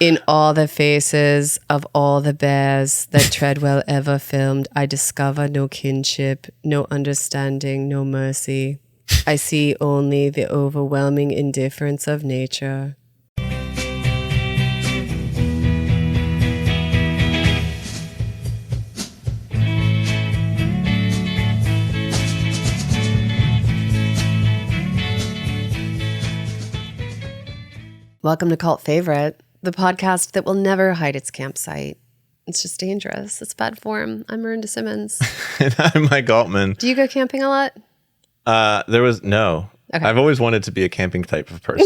In all the faces of all the bears that Treadwell ever filmed, I discover no kinship, no understanding, no mercy. I see only the overwhelming indifference of nature. Welcome to Cult Favorite, the podcast that will never hide its campsite. It's just dangerous. It's bad form. I'm Merinda Simmons. And I'm Mike Altman. Do you go camping a lot? No. Okay. I've always wanted to be a camping type of person.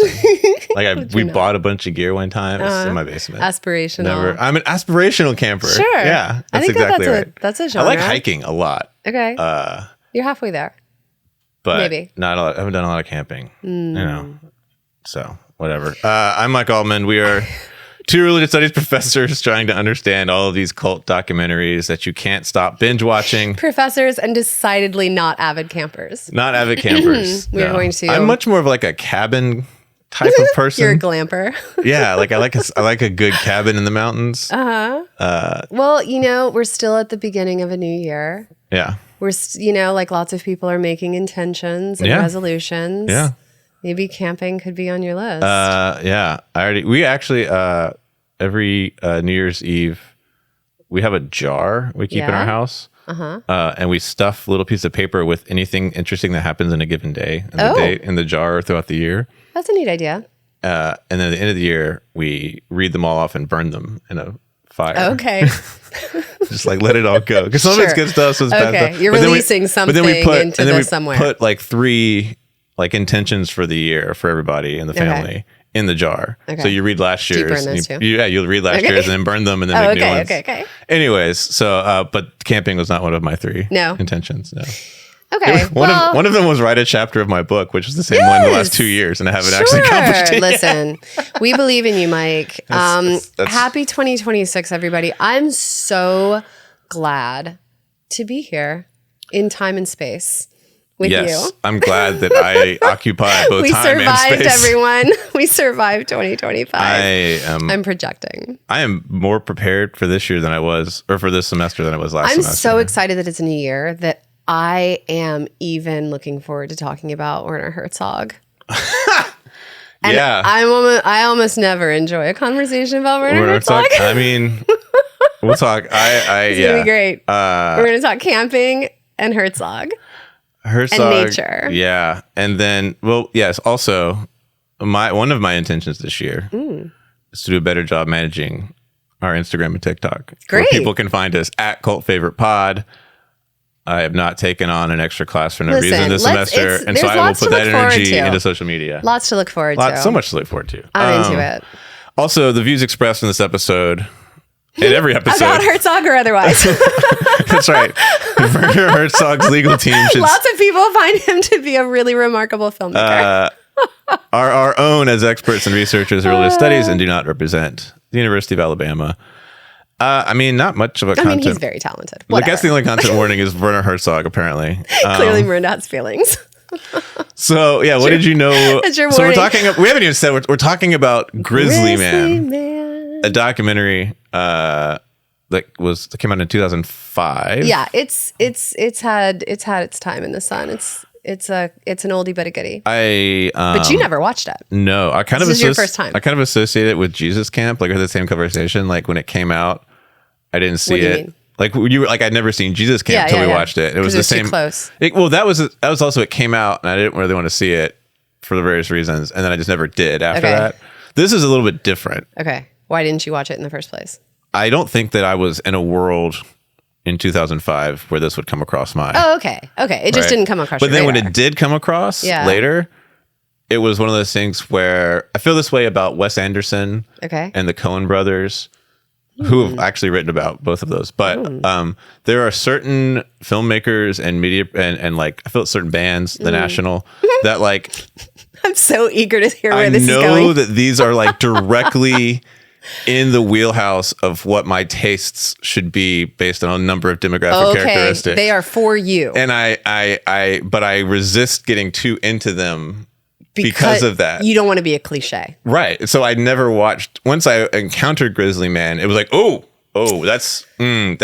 We bought a bunch of gear one time. It's in my basement. Aspirational. I'm an aspirational camper. Sure. Yeah, I think exactly right. That's a genre. I like hiking a lot. Okay. You're halfway there. But maybe not a lot. I haven't done a lot of camping. So whatever. I'm Mike Altman. We are two religious studies professors trying to understand all of these cult documentaries that you can't stop binge watching. Professors and decidedly not avid campers. Not avid campers. We're going to. I'm much more of like a cabin type of person. You're a glamper. Yeah, I like a good cabin in the mountains. Well, we're still at the beginning of a new year. Yeah. We're, like lots of people are making intentions and resolutions. Yeah. Maybe camping could be on your list. Yeah. We actually, every New Year's Eve, we have a jar we keep in our house. And we stuff a little piece of paper with anything interesting that happens in a given day and the date in the jar throughout the year. That's a neat idea. And then at the end of the year, we read them all off and burn them in a fire. Okay. Just like let it all go. Because some of it's good stuff, some of it's bad stuff. You're releasing something into this somewhere. Put like 3 intentions for the year for everybody in the family in the jar. Okay. So you read last year's. You'll read last year's and then burn them and then make new ones. Okay. Anyways, so but camping was not one of my 3 intentions. No. Okay. One of them was write a chapter of my book, which is the same one the last 2 years, and I haven't actually accomplished it. Listen, we believe in you, Mike. Happy 2026, everybody. I'm so glad to be here in time and space with you. I'm glad that I occupy both time and space. We survived, everyone. We survived 2025. I'm projecting. I am more prepared for this year than I was, or for this semester than I was last semester. I'm so excited that it's a new year that I am even looking forward to talking about Werner Herzog. And I almost never enjoy a conversation about Werner Herzog. I mean, we'll talk. It's gonna be great. We're gonna talk camping and Herzog and nature. Yeah, and then also one of my intentions this year is to do a better job managing our Instagram and TikTok. Great. Where people can find us at Cult Favorite Pod. I have not taken on an extra class for no reason this semester, and so I will put that energy into social media. Lots to look forward to. So much to look forward to. I'm into it. Also, the views expressed in this episode, in every episode. About Herzog or otherwise. That's right. Werner Herzog's legal team should... Lots of people find him to be a really remarkable filmmaker. Are our own as experts and researchers in religious studies and do not represent the University of Alabama. Not much of a content. He's very talented. I guess the only content warning is Werner Herzog, apparently. Clearly, Merinda has feelings. So, what did you know? That's your so warning. we haven't even said, we're talking about Grizzly Man, a documentary that came out in 2005. Yeah, it's had its time in the sun. It's an oldie but a goodie. But you never watched it. No, This is your first time. I kind of associate it with Jesus Camp. Like, we had the same conversation. Like, when it came out, I didn't see it. Mean? Like, you were like, I'd never seen Jesus Camp until we watched it. It was the same. Too close. That was also, it came out and I didn't really want to see it for the various reasons, and then I just never did after that. This is a little bit different. Okay, why didn't you watch it in the first place? I don't think that I was in a world in 2005 where this would come across my... Oh, okay. It just didn't come across But then radar. when it did come across later, it was one of those things where I feel this way about Wes Anderson and the Coen brothers, who have actually written about both of those. But there are certain filmmakers and media and like, I feel certain bands, The National, that like... I'm so eager to hear where this is going. I know that these are like directly... in the wheelhouse of what my tastes should be based on a number of demographic characteristics. They are for you. And I resist getting too into them because of that. You don't want to be a cliche. Right. So I never watched, once I encountered Grizzly Man, it was like, oh, that's a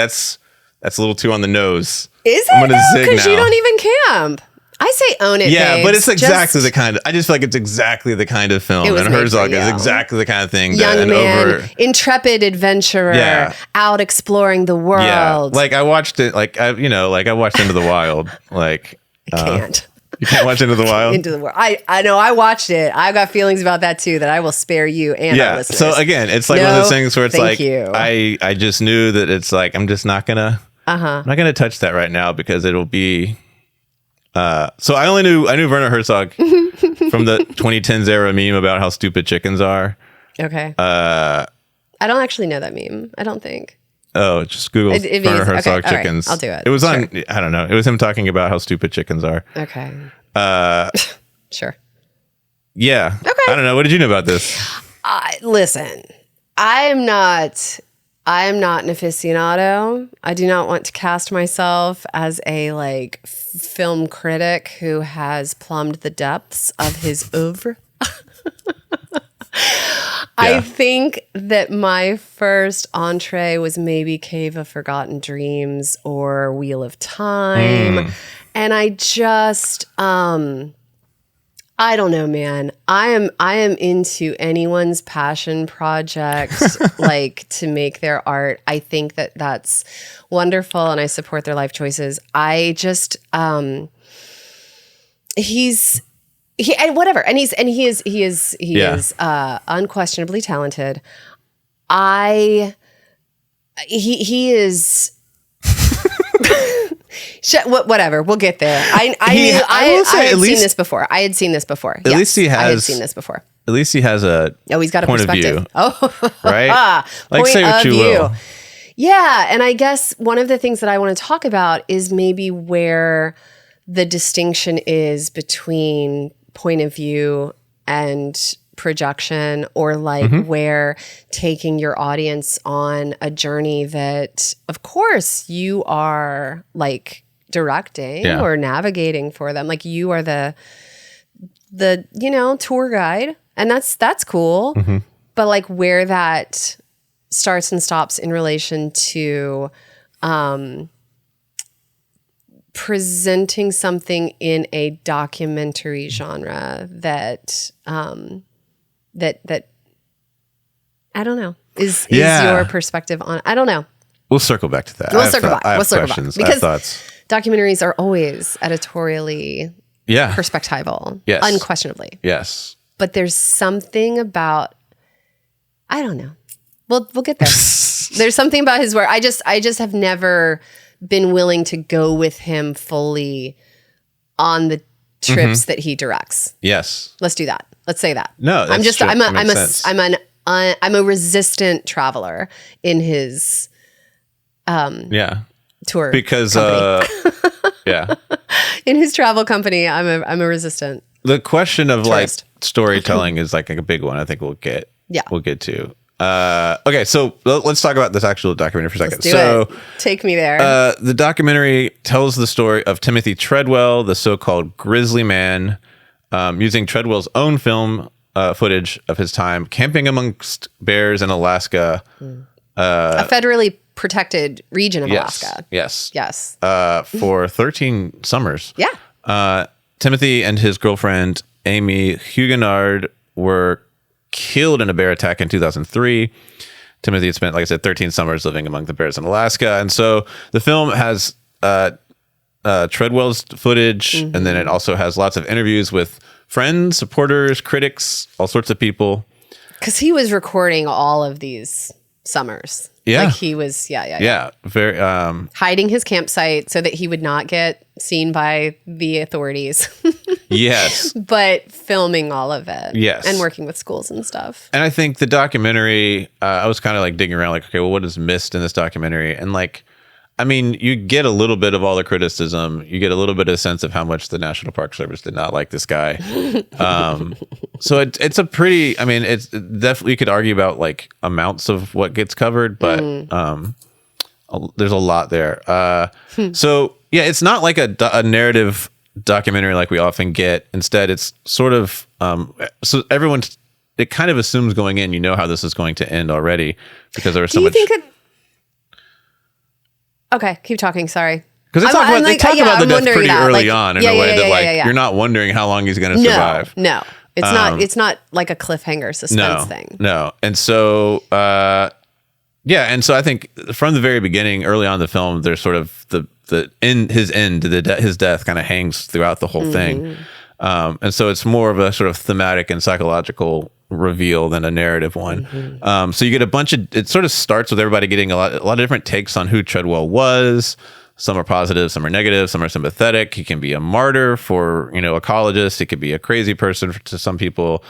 little too on the nose. Is it? Because you don't even camp. I say own it. Yeah, babes. But it's exactly the kind of, I just feel like it's exactly the kind of film. And Herzog is exactly the kind of thing young man, intrepid adventurer, out exploring the world. Yeah. Like I watched it, I watched Into the Wild. Like, can't. You can't watch Into the Wild? Into the Wild. I know, I watched it. I've got feelings about that too that I will spare you and our listeners. So again, it's like one of those things where it's like, I just knew that it's like, I'm just not gonna, I'm not gonna touch that right now because it'll be, so I knew Werner Herzog from the 2010s era meme about how stupid chickens are. Okay. I don't actually know that meme. I don't think. Oh, just Google Werner Herzog chickens. Right, I'll do it. It was on, I don't know. It was him talking about how stupid chickens are. Okay. Sure. Yeah. Okay. I don't know. What did you know about this? Listen, I am not an aficionado. I do not want to cast myself as a film critic who has plumbed the depths of his oeuvre. I think that my first entree was maybe Cave of Forgotten Dreams or Wheel of Time. And I just, I don't know, man. I am into anyone's passion project, to make their art. I think that that's wonderful and I support their life choices. I just, whatever. And he is unquestionably talented. He is whatever. We'll get there. I had seen this before. At least he has. I had seen this before. At least he has a. Oh, he's got a perspective. Right. Say what you will. Yeah, and I guess one of the things that I want to talk about is maybe where the distinction is between point of view and projection, or where taking your audience on a journey that, of course, you are directing or navigating for them. You are the tour guide, and that's cool. But where that starts and stops in relation to presenting something in a documentary genre that that I don't know is your perspective on. I don't know. We'll circle back to that. We'll circle back. I have questions. I have thoughts. Documentaries are always editorially perspectival. Yes. Unquestionably. Yes. But there's something about, I don't know. We'll get there. There's something about his work. I just have never been willing to go with him fully on the trips that he directs. Yes. Let's do that. Let's say that. No, that's true. I'm a resistant traveler in his tour because in his travel company, I'm a resistant. The question of tourist. Storytelling is a big one. I think we'll get to. Okay, so let's talk about this actual documentary for a second. Let's do it. Take me there. The documentary tells the story of Timothy Treadwell, the so-called Grizzly Man, using Treadwell's own film footage of his time camping amongst bears in Alaska. A federally protected region of Alaska. Yes. For 13 summers. Yeah. Timothy and his girlfriend, Amy Huguenard, were killed in a bear attack in 2003. Timothy had spent, like I said, 13 summers living among the bears in Alaska. And so the film has Treadwell's footage, and then it also has lots of interviews with friends, supporters, critics, all sorts of people. Because he was recording all of these summers. Yeah. He was, Yeah, very... hiding his campsite so that he would not get seen by the authorities. Yes. But filming all of it. Yes. And working with schools and stuff. And I think the documentary, I was kind of digging around okay, well, what is missed in this documentary? And you get a little bit of all the criticism. You get a little bit of a sense of how much the National Park Service did not like this guy. So it's a pretty, it's definitely, you could argue about amounts of what gets covered, but there's a lot there. So yeah, it's not a narrative documentary like we often get. Instead, it's sort of so it kind of assumes going in, you know how this is going to end already because there was so much. Okay, keep talking. Sorry. Because they talk about the death pretty early on in a way that you're not wondering how long he's going to survive. No, it's not like a cliffhanger suspense thing. No, and so and so I think from the very beginning, early on in the film, there's sort of his death kind of hangs throughout the whole thing, and so it's more of a sort of thematic and psychological reveal than a narrative one. So you get it sort of starts with everybody getting a lot of different takes on who Treadwell was. Some are positive, some are negative, some are sympathetic. He can be a martyr for, ecologists. He could be a crazy person to some people.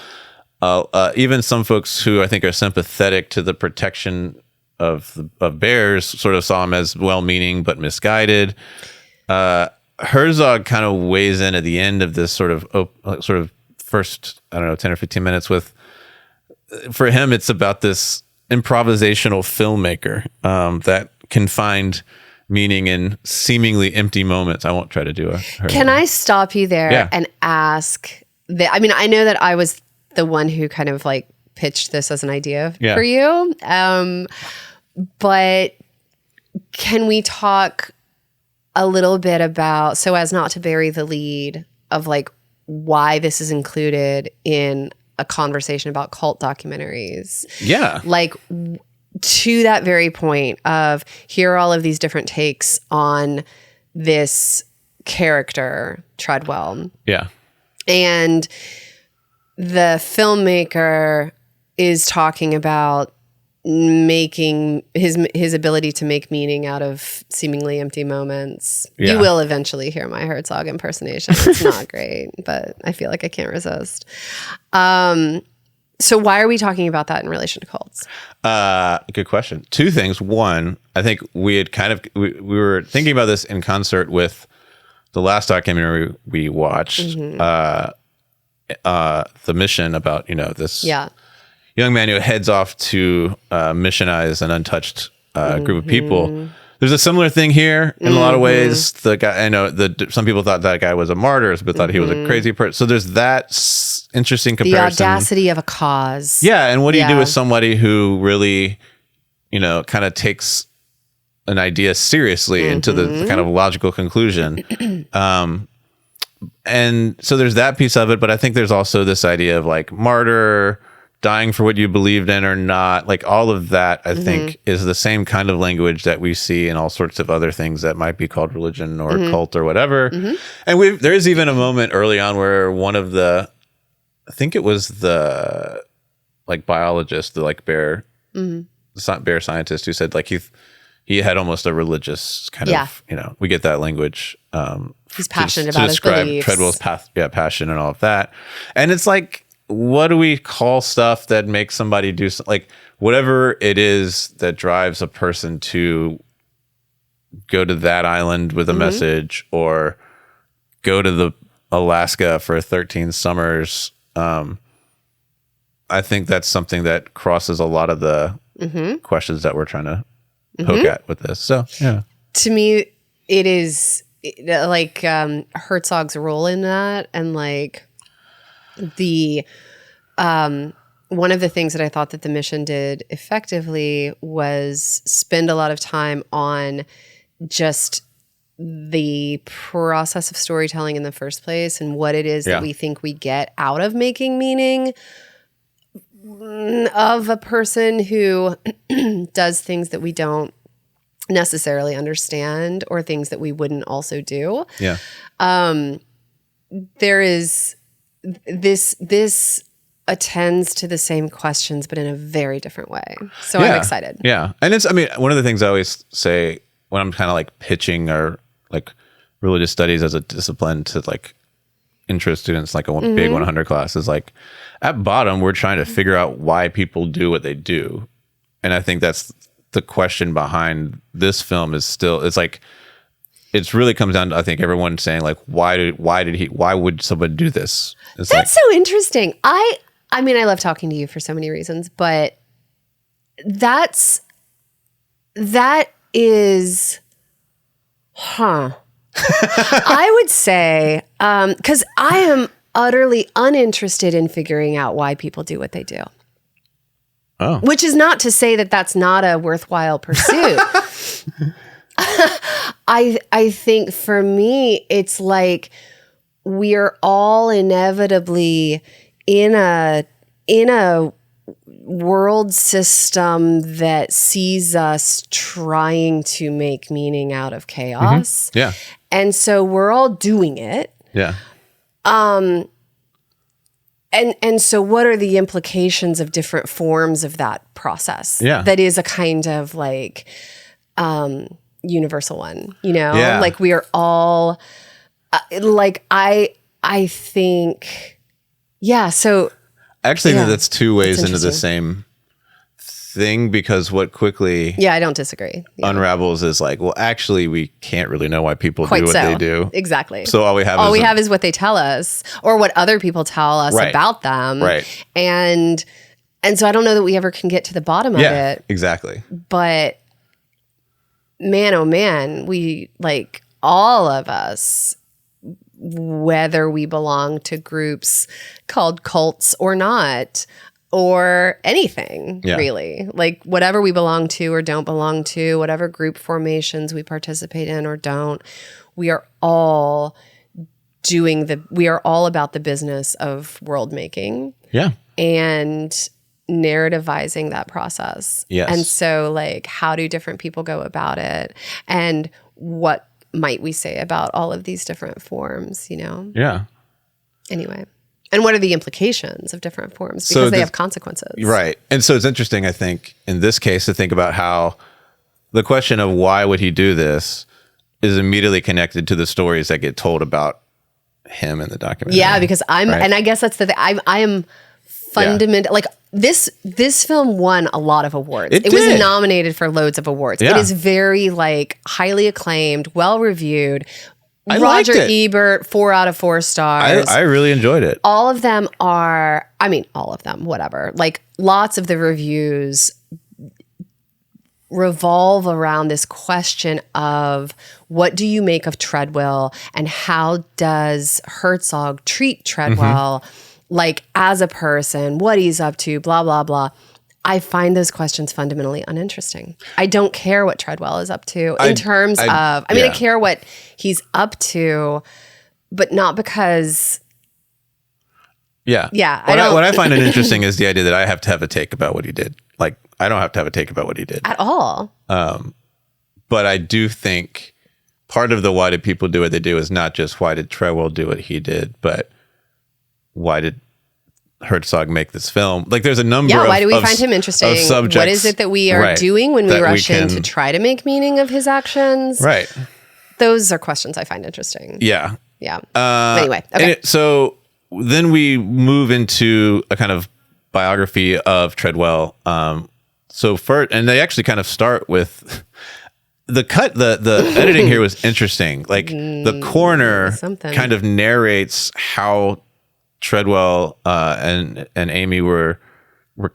Even some folks who I think are sympathetic to the protection of bears sort of saw him as well-meaning but misguided. Herzog kind of weighs in at the end of this sort of first, 10 or 15 minutes with, for him, it's about this improvisational filmmaker that can find meaning in seemingly empty moments. I won't try to do Can I stop you there and ask that? I mean, I know that I was the one who kind of like pitched this as an idea for you. But can we talk a little bit about, so as not to bury the lead, of like why this is included in a conversation about cult documentaries? Yeah. Like, to that very point of, here are all of these different takes on this character, Treadwell. Yeah. And the filmmaker is talking about making his ability to make meaning out of seemingly empty moments. Yeah. You will eventually hear my Herzog impersonation. It's not great, but I feel like I can't resist. So why are we talking about that in relation to cults? Good question. Two things. One, I think we had we were thinking about this in concert with the last documentary we watched, The Mission, about, this young man who heads off to missionize an untouched group of people. There's a similar thing here in a lot of ways. The guy, I know some people thought that guy was a martyr, some people thought he was a crazy person. So there's that interesting comparison. The audacity of a cause. Yeah, and what do you do with somebody who really, kind of takes an idea seriously into the kind of logical conclusion? And so there's that piece of it, but I think there's also this idea of like martyr, dying for what you believed in or not, like all of that, I think, is the same kind of language that we see in all sorts of other things that might be called religion or cult or whatever. And there is even a moment early on where one of I think it was the like biologist, the like bear scientist, who said like he had almost a religious kind of, we get that language. He's passionate about his beliefs. Treadwell's passion and all of that. And it's like, what do we call stuff that makes somebody do something? Like whatever it is that drives a person to go to that island with a message, or go to the Alaska for 13 summers. I think that's something that crosses a lot of the questions that we're trying to poke at with this. So, yeah. To me, it is like Herzog's role in that, and like the one of the things that I thought that the Mission did effectively was spend a lot of time on just the process of storytelling in the first place, and what it is that we think we get out of making meaning of a person who does things that we don't necessarily understand, or things that we wouldn't also do. Yeah. There is this attends to the same questions, but in a very different way. So I'm excited. Yeah. And one of the things I always say when I'm kind of like pitching or like religious studies as a discipline to like intro students, like a big 100 class, is like, at bottom, we're trying to figure out why people do what they do. And I think that's the question behind this film. It's like, it's really comes down to, I think, everyone saying like, why would someone do this? That's so interesting. I mean, I love talking to you for so many reasons, but that is, I would say Because I am utterly uninterested in figuring out why people do what they do. Oh. Which is not to say that that's not a worthwhile pursuit. I think for me, it's like we're all inevitably in a world system that sees us trying to make meaning out of chaos. Mm-hmm. Yeah. And so we're all doing it. Yeah. And so what are the implications of different forms of that process? Yeah. That is a kind of like universal one, you know? Yeah. Like we are all like I think so I actually think that's two ways into the same thing, because what quickly I don't disagree. Yeah. unravels is like, well, actually, we can't really know why people do what they do. Exactly. So all we have is what they tell us or what other people tell us about them. Right. And so I don't know that we ever can get to the bottom of it. Exactly. But man, oh man, we like all of us, whether we belong to groups called cults or not, or anything, really. Like whatever we belong to or don't belong to, whatever group formations we participate in or don't, we are all about the business of world making. Yeah. And narrativizing that process. Yes. And so like, how do different people go about it? And what might we say about all of these different forms, you know? Yeah. Anyway. And what are the implications of different forms? Because they have consequences. Right. And so it's interesting, I think, in this case, to think about how the question of why would he do this is immediately connected to the stories that get told about him in the documentary. Yeah, because and I guess that's the thing. I am fundamental. Like this film won a lot of awards. It was nominated for loads of awards. Yeah. It is very like highly acclaimed, well reviewed. Roger Ebert, 4 out of 4 stars. I really enjoyed it. All of them, whatever. Like lots of the reviews revolve around this question of what do you make of Treadwell and how does Herzog treat Treadwell like as a person, what he's up to, blah, blah, blah. I find those questions fundamentally uninteresting. I don't care what Treadwell is up to in terms of, I care what he's up to, but not because. Yeah. Yeah. What I find interesting is the idea that I have to have a take about what he did. Like, I don't have to have a take about what he did. At all. But I do think part of the why did people do what they do is not just why did Treadwell do what he did, but why did Herzog make this film? Like there's a number of why do we find him interesting? What is it that we are doing when we rush in to try to make meaning of his actions? Right. Those are questions I find interesting. Yeah. Yeah. Anyway. Okay. So then we move into a kind of biography of Treadwell. So first, and they actually kind of start with the editing here was interesting. Like the coroner kind of narrates how Treadwell and Amy were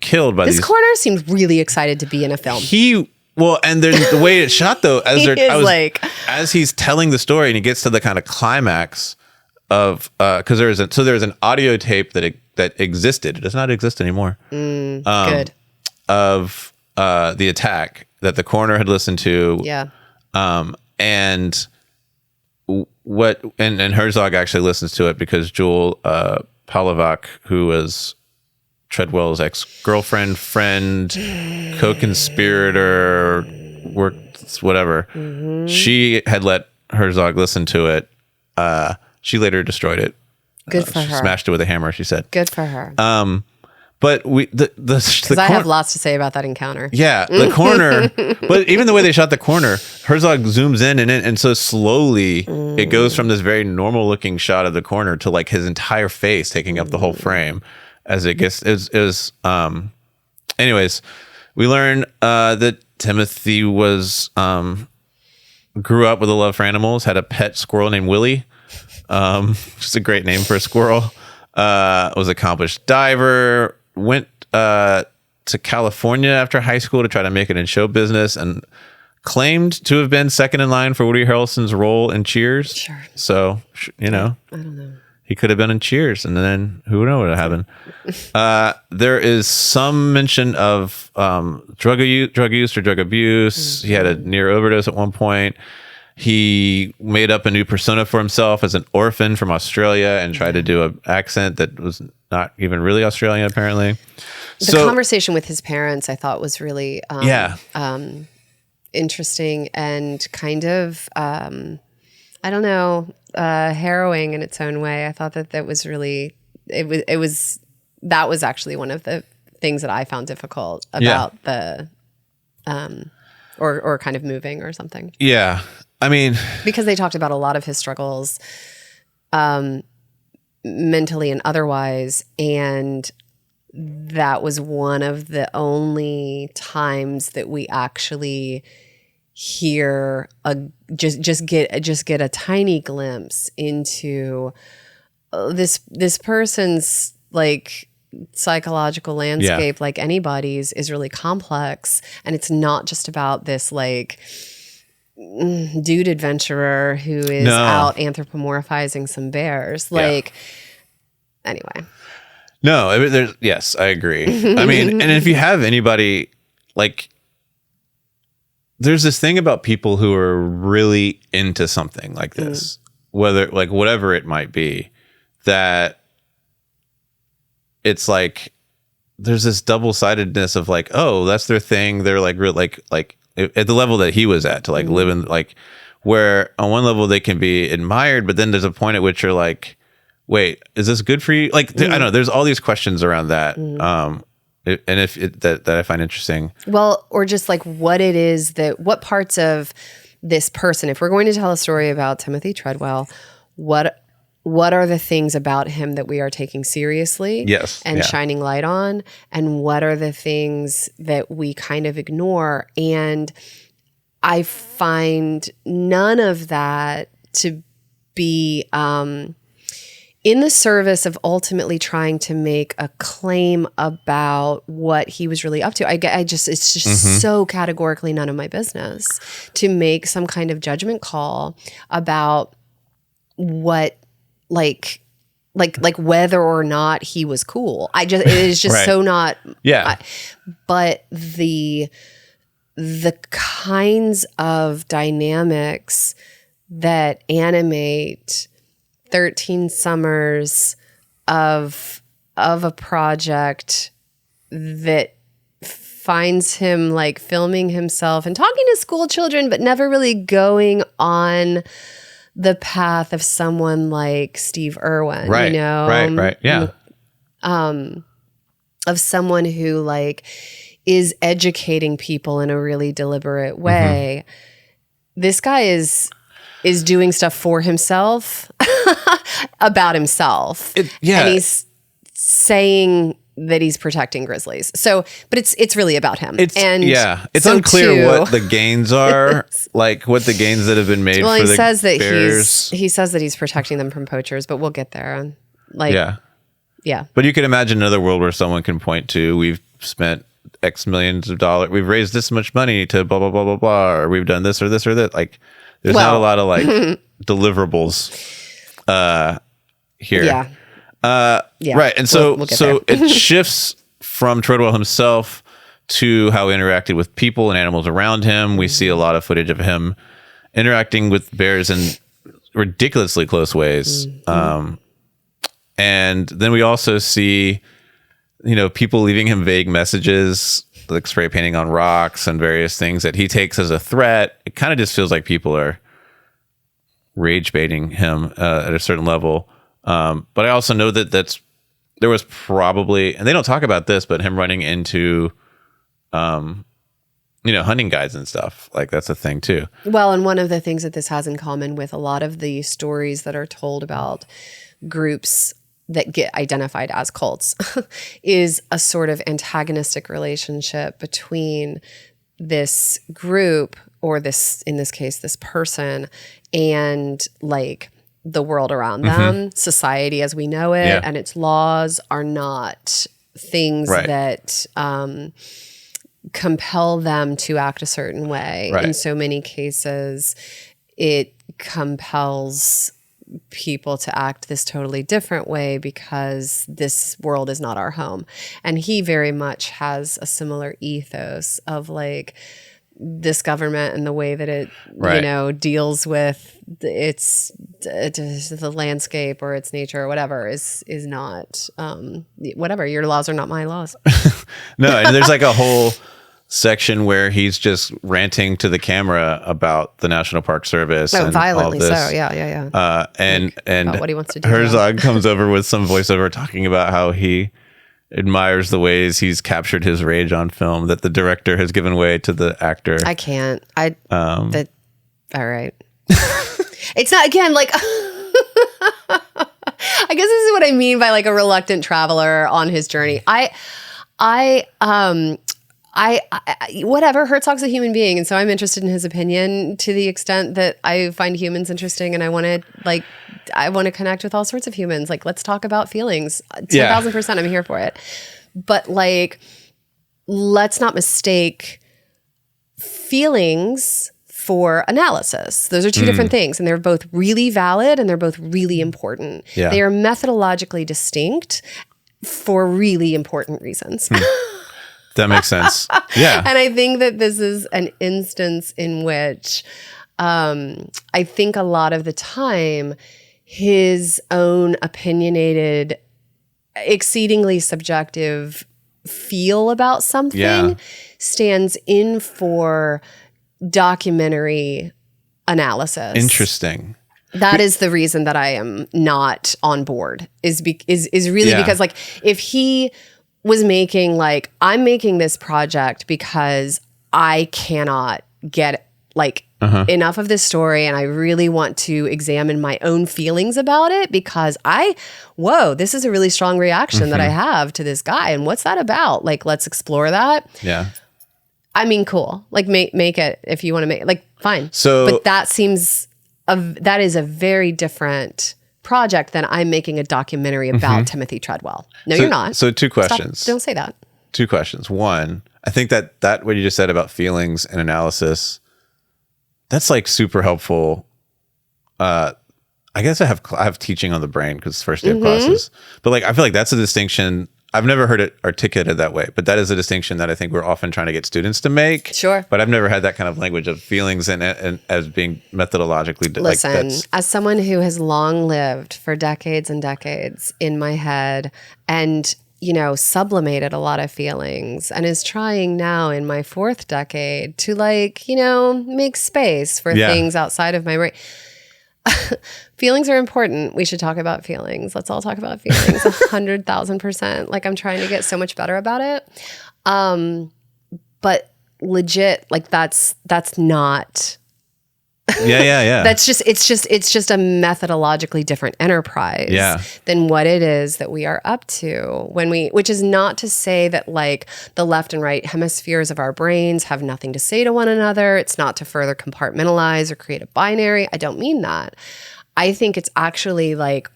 killed by this coroner seemed really excited to be in a film. And then the way it's shot though, as he's telling the story and he gets to the kind of climax of because there's an audio tape that existed. It does not exist anymore. Good. Of the attack that the coroner had listened to. Yeah. And Herzog actually listens to it because Jewel Palovak, who was Treadwell's ex-girlfriend, friend, co-conspirator, whatever. Mm-hmm. She had let Herzog listen to it. She later destroyed it. Good for her. Smashed it with a hammer, she said. Good for her. But I have lots to say about that encounter. Yeah, the corner. But even the way they shot the corner, Herzog zooms in and so slowly it goes from this very normal looking shot of the corner to like his entire face taking up the whole frame as it gets. Anyways, we learn that Timothy grew up with a love for animals, had a pet squirrel named Willie, just a great name for a squirrel. Was accomplished diver. Went to California after high school to try to make it in show business and claimed to have been second in line for Woody Harrelson's role in Cheers. Sure. So, I don't know. He could have been in Cheers, and then who knows what happened. There is some mention of drug use or drug abuse. He had a near overdose at one point. He made up a new persona for himself as an orphan from Australia and tried to do an accent that was not even really Australian, apparently. The conversation with his parents, I thought, was really interesting and kind of, I don't know, harrowing in its own way. I thought that was really, that was actually one of the things that I found difficult about the, or kind of moving or something. Yeah. I mean, because they talked about a lot of his struggles, mentally and otherwise, and that was one of the only times that we actually hear just get a tiny glimpse into this person's like psychological landscape, like anybody's, is really complex, and it's not just about this like dude adventurer who is out anthropomorphizing some bears. Like, anyway. No, yes, I agree. I mean, and if you have anybody, like, there's this thing about people who are really into something like this, whether, like, whatever it might be, that it's like, there's this double-sidedness of like, oh, that's their thing. They're like, like at the level that he was at, to like live in, like, where on one level they can be admired, but then there's a point at which you're like, wait, is this good for you? Like, I don't know, there's all these questions around that. And if that I find interesting. Well, or just like what it is what parts of this person, if we're going to tell a story about Timothy Treadwell, what are the things about him that we are taking seriously and shining light on? And what are the things that we kind of ignore? And I find none of that to be in the service of ultimately trying to make a claim about what he was really up to. It's just so categorically none of my business to make some kind of judgment call about what, like whether or not he was cool. It is just so not. Yeah. But the kinds of dynamics that animate 13 summers of a project that finds him like filming himself and talking to school children, but never really going on the path of someone like Steve Irwin, right, you know? Right. Yeah. Of someone who like is educating people in a really deliberate way. This guy is doing stuff for himself, about himself. And he's saying that he's protecting grizzlies. So, but it's really about him. It's unclear what the gains are, like what the gains that have been made for the bears. He says that he's protecting them from poachers, but we'll get there. Yeah. But you can imagine another world where someone can point to, we've spent X millions of dollars, we've raised this much money to blah, blah, blah, blah, blah, or we've done this or this or that. Like, there's not a lot of like deliverables here. Yeah. Right. And so it shifts from Treadwell himself to how he interacted with people and animals around him. We see a lot of footage of him interacting with bears in ridiculously close ways. And then we also see, people leaving him vague messages, like spray painting on rocks and various things that he takes as a threat. It kind of just feels like people are rage baiting him at a certain level. But I also know that there was probably, and they don't talk about this, but him running into, hunting guides and stuff. Like, that's a thing too. Well, and one of the things that this has in common with a lot of the stories that are told about groups that get identified as cults is a sort of antagonistic relationship between this group, or this, in this case, this person, and like the world around them. Society as we know it and its laws are not things that compel them to act a certain way. Right. In so many cases, it compels people to act this totally different way because this world is not our home. And he very much has a similar ethos of like this government and the way that it, right. you know, deals with the landscape or its nature or whatever is not, whatever. Your laws are not my laws. No, and there's like a whole section where he's just ranting to the camera about the National Park Service. Oh, and violently all this. So. Yeah. And what he wants to do. Herzog comes over with some voiceover talking about how he admires the ways he's captured his rage on film, that the director has given way to the actor. I can't. All right. It's not, again, like, I guess this is what I mean by like a reluctant traveler on his journey. Whatever, Herzog's a human being, and so I'm interested in his opinion to the extent that I find humans interesting, and I want to connect with all sorts of humans. Like, let's talk about feelings. 10,000%, I'm here for it. But like, let's not mistake feelings for analysis. Those are two different things, and they're both really valid and they're both really important. Yeah. They are methodologically distinct for really important reasons. That makes sense. Yeah. And I think that this is an instance in which I think a lot of the time his own opinionated, exceedingly subjective feel about something stands in for documentary analysis. Interesting. That is the reason that I am not on board is really because like if he was making like, I'm making this project because I cannot get like enough of this story and I really want to examine my own feelings about it because this is a really strong reaction that I have to this guy. And what's that about? Like, let's explore that. Yeah. I mean, cool. Like make it if you want to make it, like fine. So, but that is a very different project than I'm making a documentary about Timothy Treadwell. No, you're not. So 2 questions. Don't say that. 2 questions. One, I think that what you just said about feelings and analysis, that's like super helpful. I guess I have teaching on the brain because it's first day of classes. But like I feel like that's a distinction. I've never heard it articulated that way, but that is a distinction that I think we're often trying to get students to make. Sure. But I've never had that kind of language of feelings and as being methodologically. Listen, as someone who has long lived for decades and decades in my head and, you know, sublimated a lot of feelings and is trying now in my 4th decade to like, you know, make space for things outside of my brain. Feelings are important. We should talk about feelings. Let's all talk about feelings. 100,000%. Like I'm trying to get so much better about it. But legit, like that's not. Yeah. It's just a methodologically different enterprise than what it is that we are up to which is not to say that like the left and right hemispheres of our brains have nothing to say to one another. It's not to further compartmentalize or create a binary. I don't mean that. I think it's actually like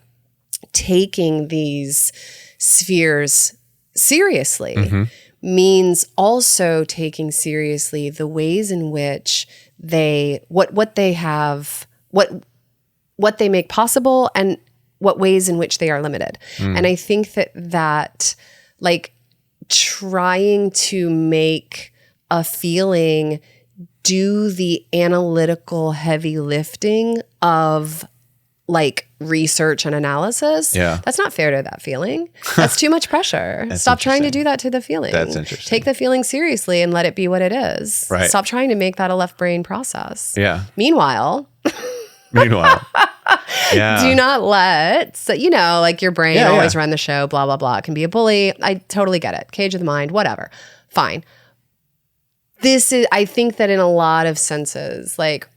taking these spheres seriously means also taking seriously the ways in which they what they make possible and what ways in which they are limited. And I think that like trying to make a feeling do the analytical heavy lifting of like research and analysis. Yeah. That's not fair to that feeling. That's too much pressure. Stop trying to do that to the feeling. That's interesting. Take the feeling seriously and let it be what it is. Right. Stop trying to make that a left brain process. Yeah. Meanwhile, yeah. do not let, so, you know, like your brain always run the show, blah, blah, blah. It can be a bully. I totally get it. Cage of the mind, whatever. Fine. I think that in a lot of senses, like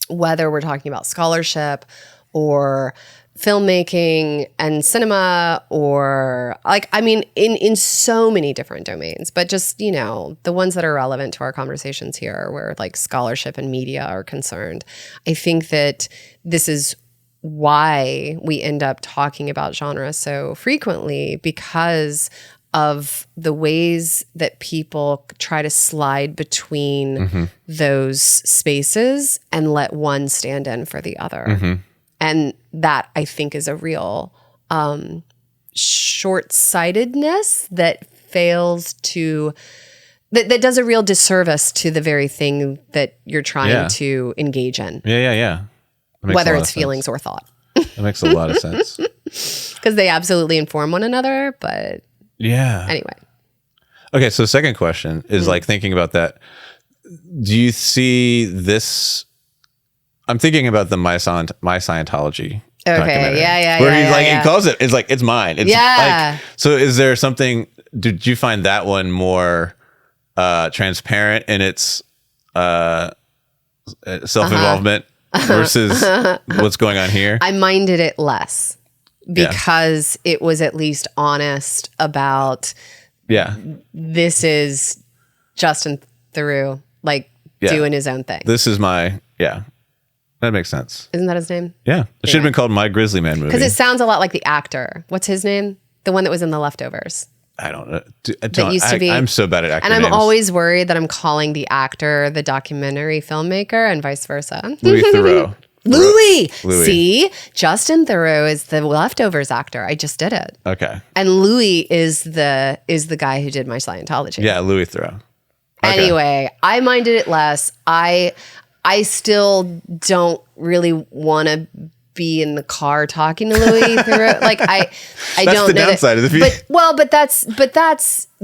whether we're talking about scholarship or filmmaking and cinema or like, I mean, in so many different domains, but just, you know, the ones that are relevant to our conversations here where like scholarship and media are concerned. I think that this is why we end up talking about genre so frequently because of the ways that people try to slide between those spaces and let one stand in for the other. And that, I think, is a real short-sightedness that fails to, that does a real disservice to the very thing that you're trying to engage in. Yeah. Whether it's feelings or thought. That makes a lot of sense. Because they absolutely inform one another, but anyway. Okay, so the second question is like thinking about that. Do you see this? I'm thinking about the My Scientology documentary. Yeah. He calls it, it's like, it's mine. It's like, so is there something, did you find that one more transparent in its self-involvement versus what's going on here? I minded it less because it was at least honest about this is Justin Theroux, like doing his own thing. This is my, that makes sense. Isn't that his name? Yeah. It should have been called My Grizzly Man movie. Because it sounds a lot like the actor. What's his name? The one that was in The Leftovers. I don't know. That used to be. I'm so bad at actor names. names. Always worried that I'm calling the actor the documentary filmmaker and vice versa. Louis Theroux. Louis. See, Justin Theroux is the Leftovers actor. I just did it. Okay. And Louis is the guy who did My Scientology. Yeah, Louis Theroux. Okay. Anyway, I minded it less. I still don't really want to be in the car talking to Louis Theroux. Like I that's don't the know downside that, of the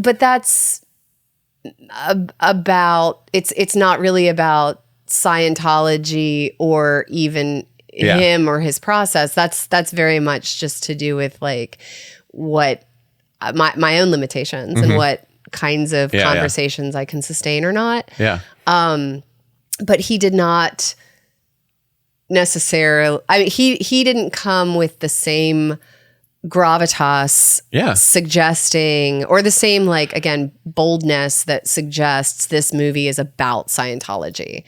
but that's about it's not really about Scientology or even him or his process. That's very much just to do with like what my own limitations and what kinds of conversations I can sustain or not. Yeah. But he did not necessarily, I mean, he didn't come with the same gravitas suggesting, or the same, like, again, boldness that suggests this movie is about Scientology.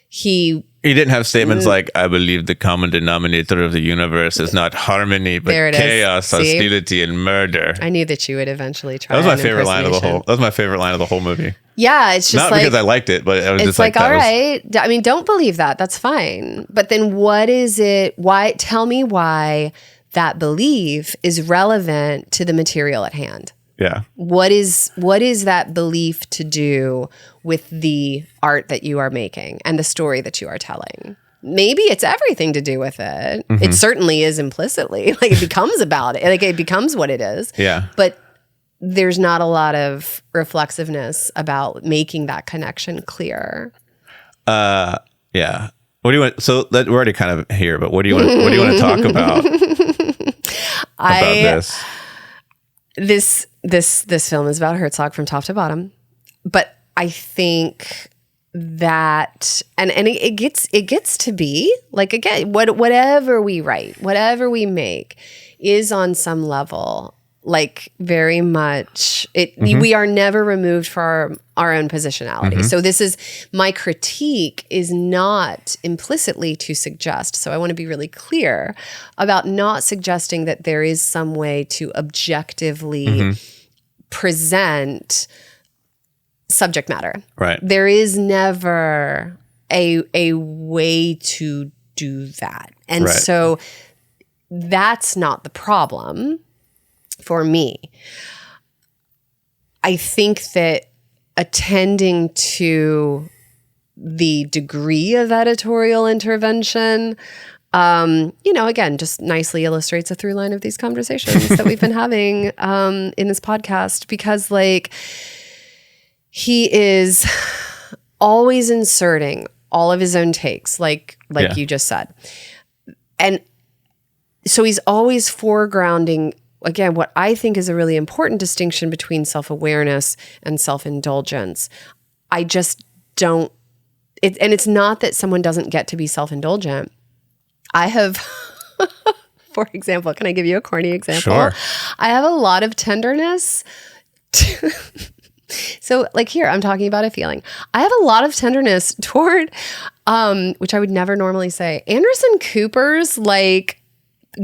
He didn't have statements like, I believe the common denominator of the universe is not harmony, but chaos, hostility, and murder. I knew that you would eventually try. That was my favorite line of the whole. That was my favorite line of the whole movie. Yeah, it's just not because I liked it, but I was just like, all right. I mean, don't believe that. That's fine. But then, what is it? Why? Tell me why that belief is relevant to the material at hand. Yeah. What is that belief to do with the art that you are making and the story that you are telling? Maybe it's everything to do with it. It certainly is implicitly. Like, it becomes about it. Like, it becomes what it is. Yeah. But there's not a lot of reflexiveness about making that connection clear. Yeah. What do you want? So we're already kind of here, but what do you want to talk about? This film is about Herzog from top to bottom, but I think that and it gets to be like, again, whatever we write, whatever we make is on some level like very much we are never removed from our own positionality. So this is my critique is not implicitly to suggest. So I want to be really clear about not suggesting that there is some way to objectively present subject matter. Right. There is never a way to do that. And so that's not the problem for me. I think that attending to the degree of editorial intervention, again, just nicely illustrates a through line of these conversations that we've been having in this podcast, because like he is always inserting all of his own takes, like you just said. And so he's always foregrounding, again, what I think is a really important distinction between self-awareness and self-indulgence. I just don't, and it's not that someone doesn't get to be self-indulgent. I have, for example, can I give you a corny example? Sure. I have a lot of tenderness. So like here, I'm talking about a feeling. I have a lot of tenderness toward, which I would never normally say, Anderson Cooper's like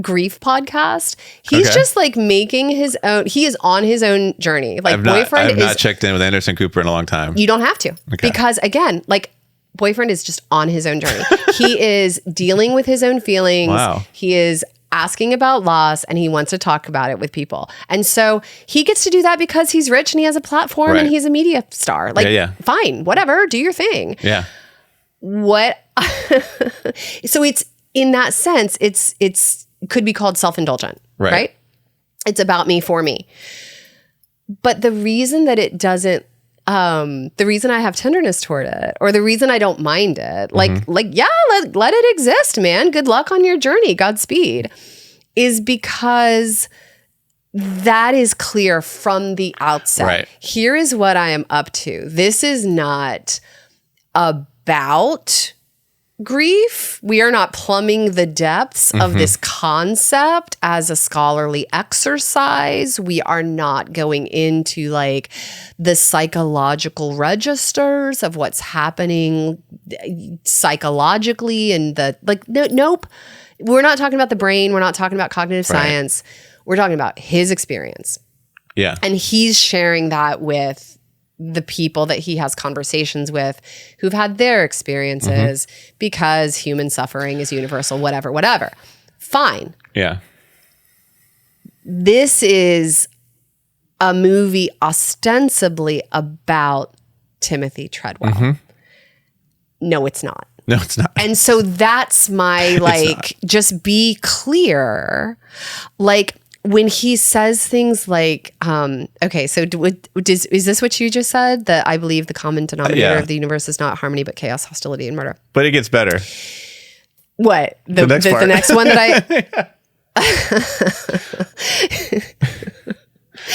grief podcast. He's just like making his own. He is on his own journey. Like I have not checked in with Anderson Cooper in a long time. You don't have to because again, like Boyfriend is just on his own journey. He is dealing with his own feelings. Wow. He is asking about loss and he wants to talk about it with people. And so he gets to do that because he's rich and he has a platform and he's a media star. Like, fine, whatever, do your thing. Yeah. So it's, in that sense, it's could be called self-indulgent, right? It's about me, for me. But the reason that it doesn't, the reason I have tenderness toward it, or the reason I don't mind it, let it exist, man. Good luck on your journey. Godspeed. Is because that is clear from the outset. Right. Here is what I am up to. This is not about grief. We are not plumbing the depths of this concept as a scholarly exercise. We are not going into like the psychological registers of what's happening psychologically and nope. We're not talking about the brain. We're not talking about cognitive science. We're talking about his experience. Yeah. And he's sharing that with the people that he has conversations with who've had their experiences because human suffering is universal, whatever. Fine. Yeah. This is a movie ostensibly about Timothy Treadwell. No, it's not. No, it's not. And so that's my, just be clear. Like, when he says things like, okay, so is this what you just said? That I believe the common denominator of the universe is not harmony, but chaos, hostility, and murder. But it gets better. What? The next one that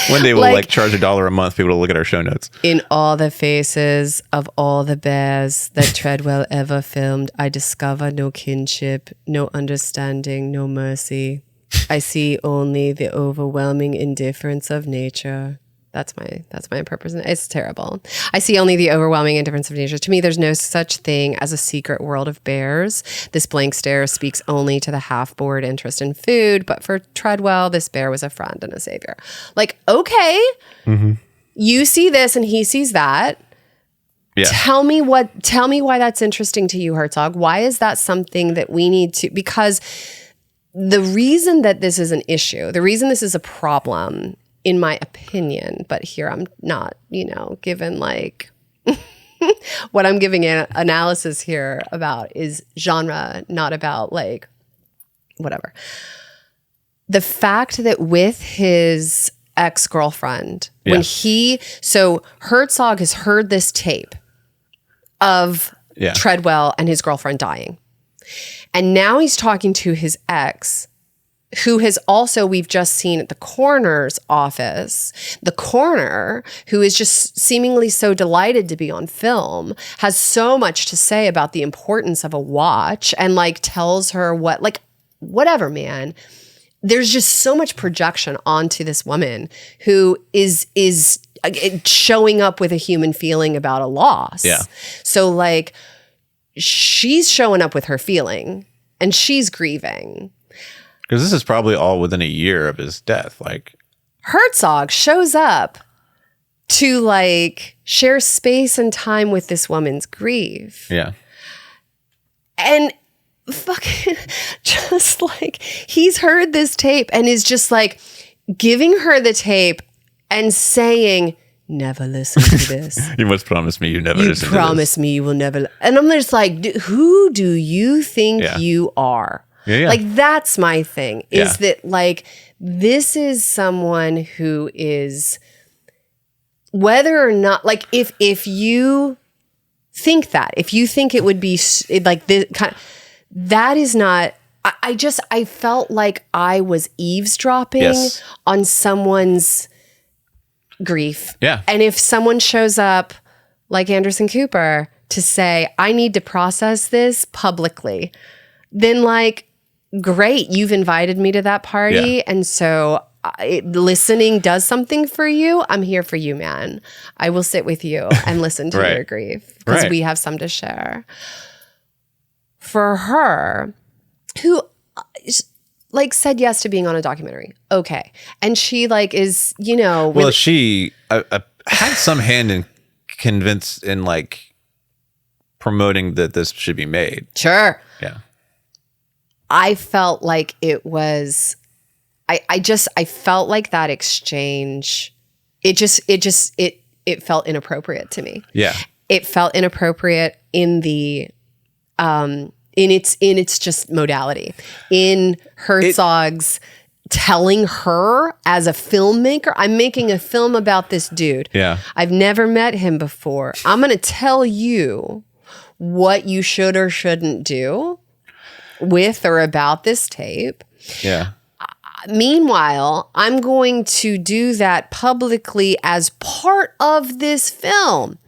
One day we'll charge $1 a month people to look at our show notes. In all the faces of all the bears that Treadwell ever filmed, I discover no kinship, no understanding, no mercy. I see only the overwhelming indifference of nature. That's my purpose. It's terrible. I see only the overwhelming indifference of nature. To me, there's no such thing as a secret world of bears. This blank stare speaks only to the half-bored interest in food. But for Treadwell, this bear was a friend and a savior. Like, okay, you see this and he sees that. Yeah. Tell me why that's interesting to you, Herzog. Why is that something that we need to? Because the reason that this is an issue, the reason this is a problem, in my opinion, but here I'm not, given like what I'm giving an analysis here about is genre, not about like whatever. The fact that with his ex-girlfriend, so Herzog has heard this tape of Treadwell and his girlfriend dying. And now he's talking to his ex, who has also, we've just seen at the coroner's office, the coroner, who is just seemingly so delighted to be on film, has so much to say about the importance of a watch and like tells her whatever, man. There's just so much projection onto this woman who is showing up with a human feeling about a loss. Yeah. So like, she's showing up with her feeling and she's grieving. Because this is probably all within a year of his death. Like, Herzog shows up to like share space and time with this woman's grief. Yeah. And fucking just like, he's heard this tape and is just like giving her the tape and saying, never listen to this. You must promise me you never listen to this. You promise me you will never. And I'm just like, who do you think you are? Yeah. Like, that's my thing, is that like, this is someone who is, whether or not, like, if you think that, if you think it would be like this kind of, that is not, I felt like I was eavesdropping on someone's grief. Yeah. And if someone shows up like Anderson Cooper to say, I need to process this publicly, then like, great, you've invited me to that party. Yeah. And so listening does something for you. I'm here for you, man. I will sit with you and listen to your grief because we have some to share. For her, who like said yes to being on a documentary. Okay. And she like is, you know. Well, she had some hand in like promoting that this should be made. Sure. Yeah. I felt like it was, I felt like that exchange, it felt inappropriate to me. Yeah. It felt inappropriate in the, in its just modality, in Herzog's telling her as a filmmaker, I'm making a film about this dude. Yeah. I've never met him before. I'm going to tell you what you should or shouldn't do with or about this tape. Yeah. Meanwhile, I'm going to do that publicly as part of this film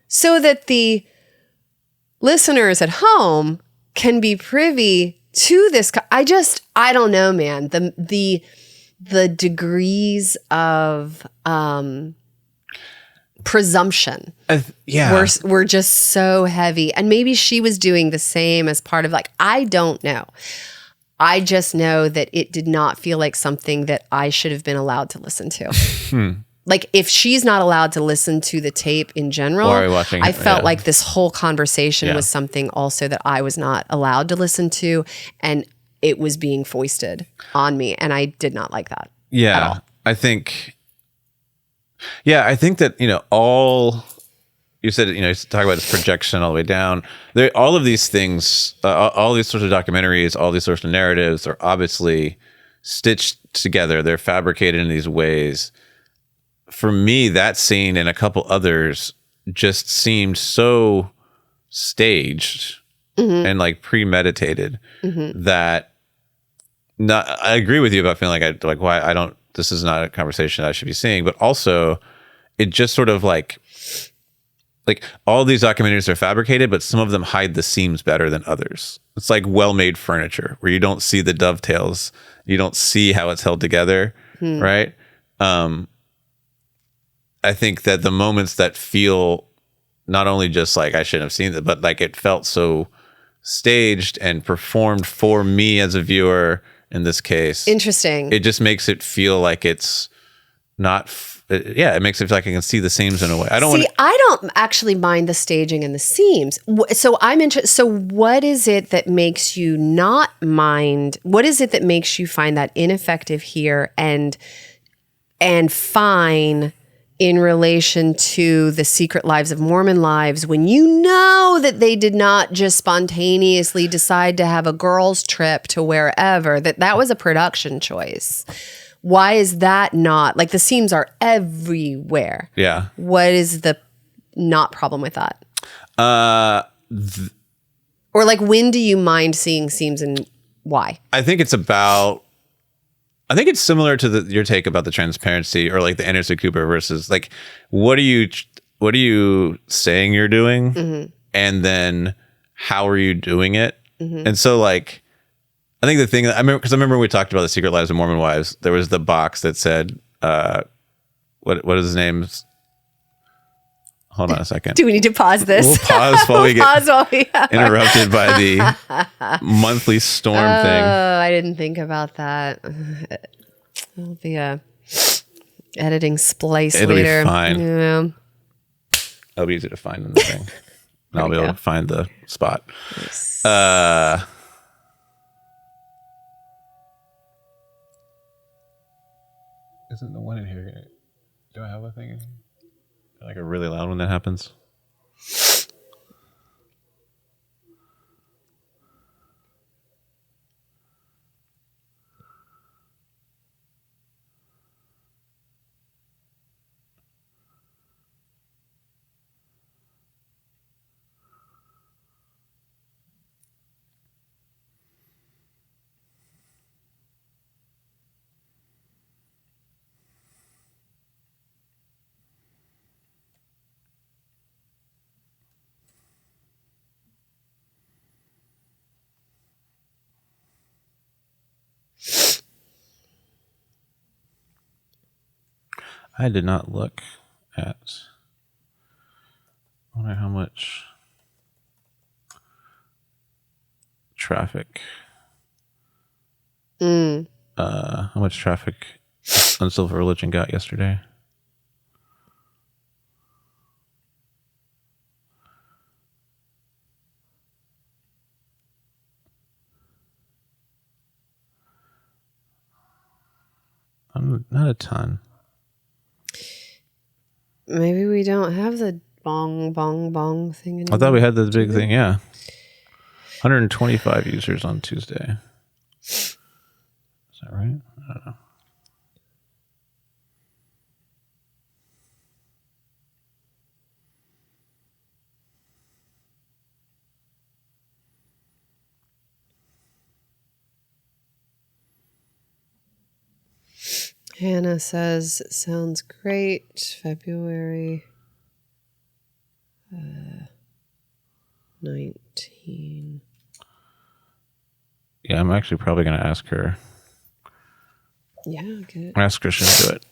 so that the listeners at home can be privy to this. I don't know, man. The degrees of presumption were just so heavy. And maybe she was doing the same as part of like, I don't know. I just know that it did not feel like something that I should have been allowed to listen to. Like if she's not allowed to listen to the tape in general, I felt like this whole conversation was something also that I was not allowed to listen to, and it was being foisted on me, and I did not like that. Yeah, at all. I think that, you know, all you said, you know, you talk about this projection all the way down. All of these things, all these sorts of documentaries, all these sorts of narratives are obviously stitched together. They're fabricated in these ways. For me, that scene and a couple others just seemed so staged and like premeditated that I agree with you about feeling like this is not a conversation I should be seeing, but also it just sort of like all these documentaries are fabricated, but some of them hide the seams better than others. It's like well-made furniture where you don't see the dovetails, you don't see how it's held together, right? I think that the moments that feel not only just like I shouldn't have seen it, but like it felt so staged and performed for me as a viewer in this case. Interesting. It just makes it feel like it's not. It makes it feel like I can see the seams in a way. I don't actually mind the staging and the seams. So I'm interested. So what is it that makes you not mind? What is it that makes you find that ineffective here and fine in relation to the Secret Lives of Mormon Lives, when you know that they did not just spontaneously decide to have a girls' trip to wherever, that was a production choice? Why is that not, like the seams are everywhere? Yeah. What is the not problem with that? Or like when do you mind seeing seams and why? I think it's similar to your take about the transparency or like the Anderson Cooper versus like, what are you saying you're doing? And then how are you doing it? And so like, I think the thing that I remember, because I remember we talked about the Secret Lives of Mormon Wives, there was the box that said, what is his name? Hold on a second. Do we need to pause this? We'll pause while we get interrupted by the monthly storm thing. Oh, I didn't think about that. It'll be a editing splice later. It'll be fine. Yeah. It'll be easy to find in the thing. And I'll be able to find the spot. Nice. Isn't the one in here? Do I have a thing in here? Like a really loud one that happens? I did not look at. I wonder how much traffic How much traffic Unsilver Religion got yesterday? Not a ton. Maybe we don't have the bong, bong, bong thing anymore. I thought we had the big thing, yeah. 125 users on Tuesday. Is that right? I don't know. Hannah says, sounds great. February 19. Yeah, I'm actually probably going to ask her. Yeah, good. Ask Christian to do it.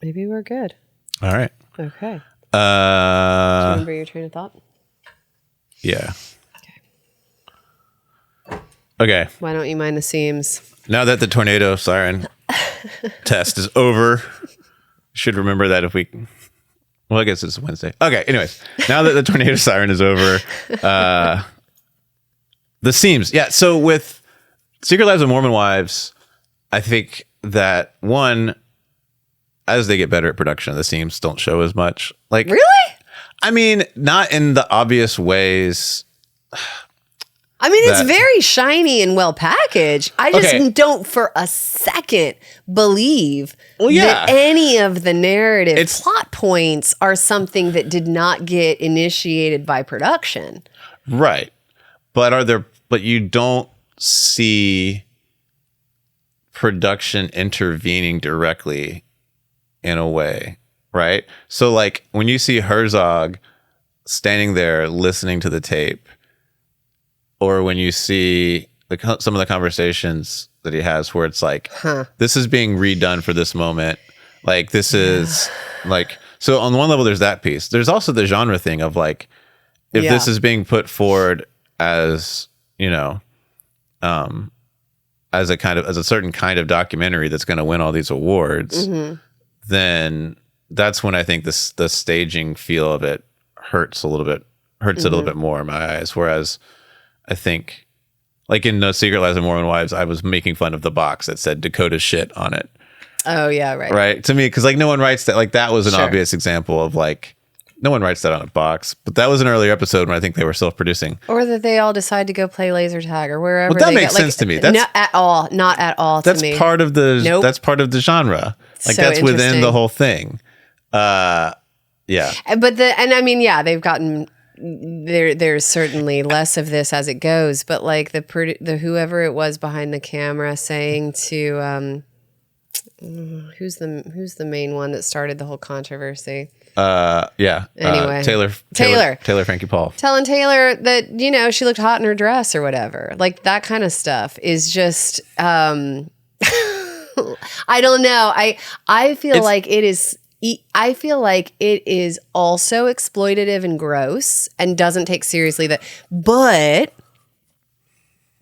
Maybe we're good. All right. Okay. Do you remember your train of thought? Yeah. Okay. Why don't you mind the seams? Now that the tornado siren test is over, should remember that if we... Well, I guess it's Wednesday. Okay, anyways. Now that the tornado siren is over, the seams. Yeah, so with Secret Lives of Mormon Wives, I think that, one... as they get better at production, the seams don't show as much. Like, really? I mean, not in the obvious ways. I mean, it's very shiny and well packaged. I just don't for a second believe that any of the narrative plot points are something that did not get initiated by production. Right. But you don't see production intervening directly in a way, right? So like when you see Herzog standing there listening to the tape, or when you see some of the conversations that he has where it's like, this is being redone for this moment. Like this is like, so on one level there's that piece. There's also the genre thing of like, if this is being put forward as, you know, as a certain kind of documentary that's going to win all these awards, then that's when I think the staging feel of it hurts it a little bit more in my eyes. Whereas I think, like in No Secret Lives of Mormon Wives, I was making fun of the box that said Dakota shit on it. Oh yeah, right. Right. To me, because like no one writes that. Like that was an obvious example of like no one writes that on a box. But that was an earlier episode when I think they were self-producing, or that they all decide to go play laser tag or wherever. Well, that makes sense to me. That's not at all. Not at all. That's to me. part of the. Nope. That's part of the genre. Like so that's within the whole thing. Yeah. But they've gotten there's certainly less of this as it goes. But like the whoever it was behind the camera saying to who's the main one that started the whole controversy? Anyway, Taylor Frankie Paul telling Taylor that, you know, she looked hot in her dress or whatever. Like that kind of stuff is just I don't know. I feel like it is also exploitative and gross and doesn't take seriously but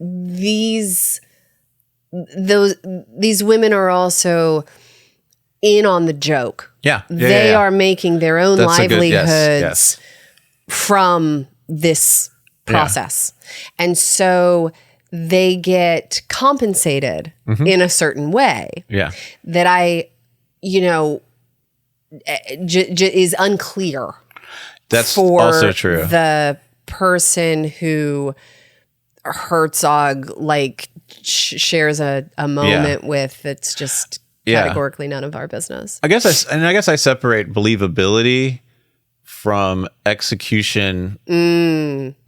these women are also in on the joke. They are making their own livelihoods from this process. And so they get compensated in a certain way that is unclear. That's for also true. The person who Herzog shares a moment with that's just categorically none of our business. I guess I separate believability from execution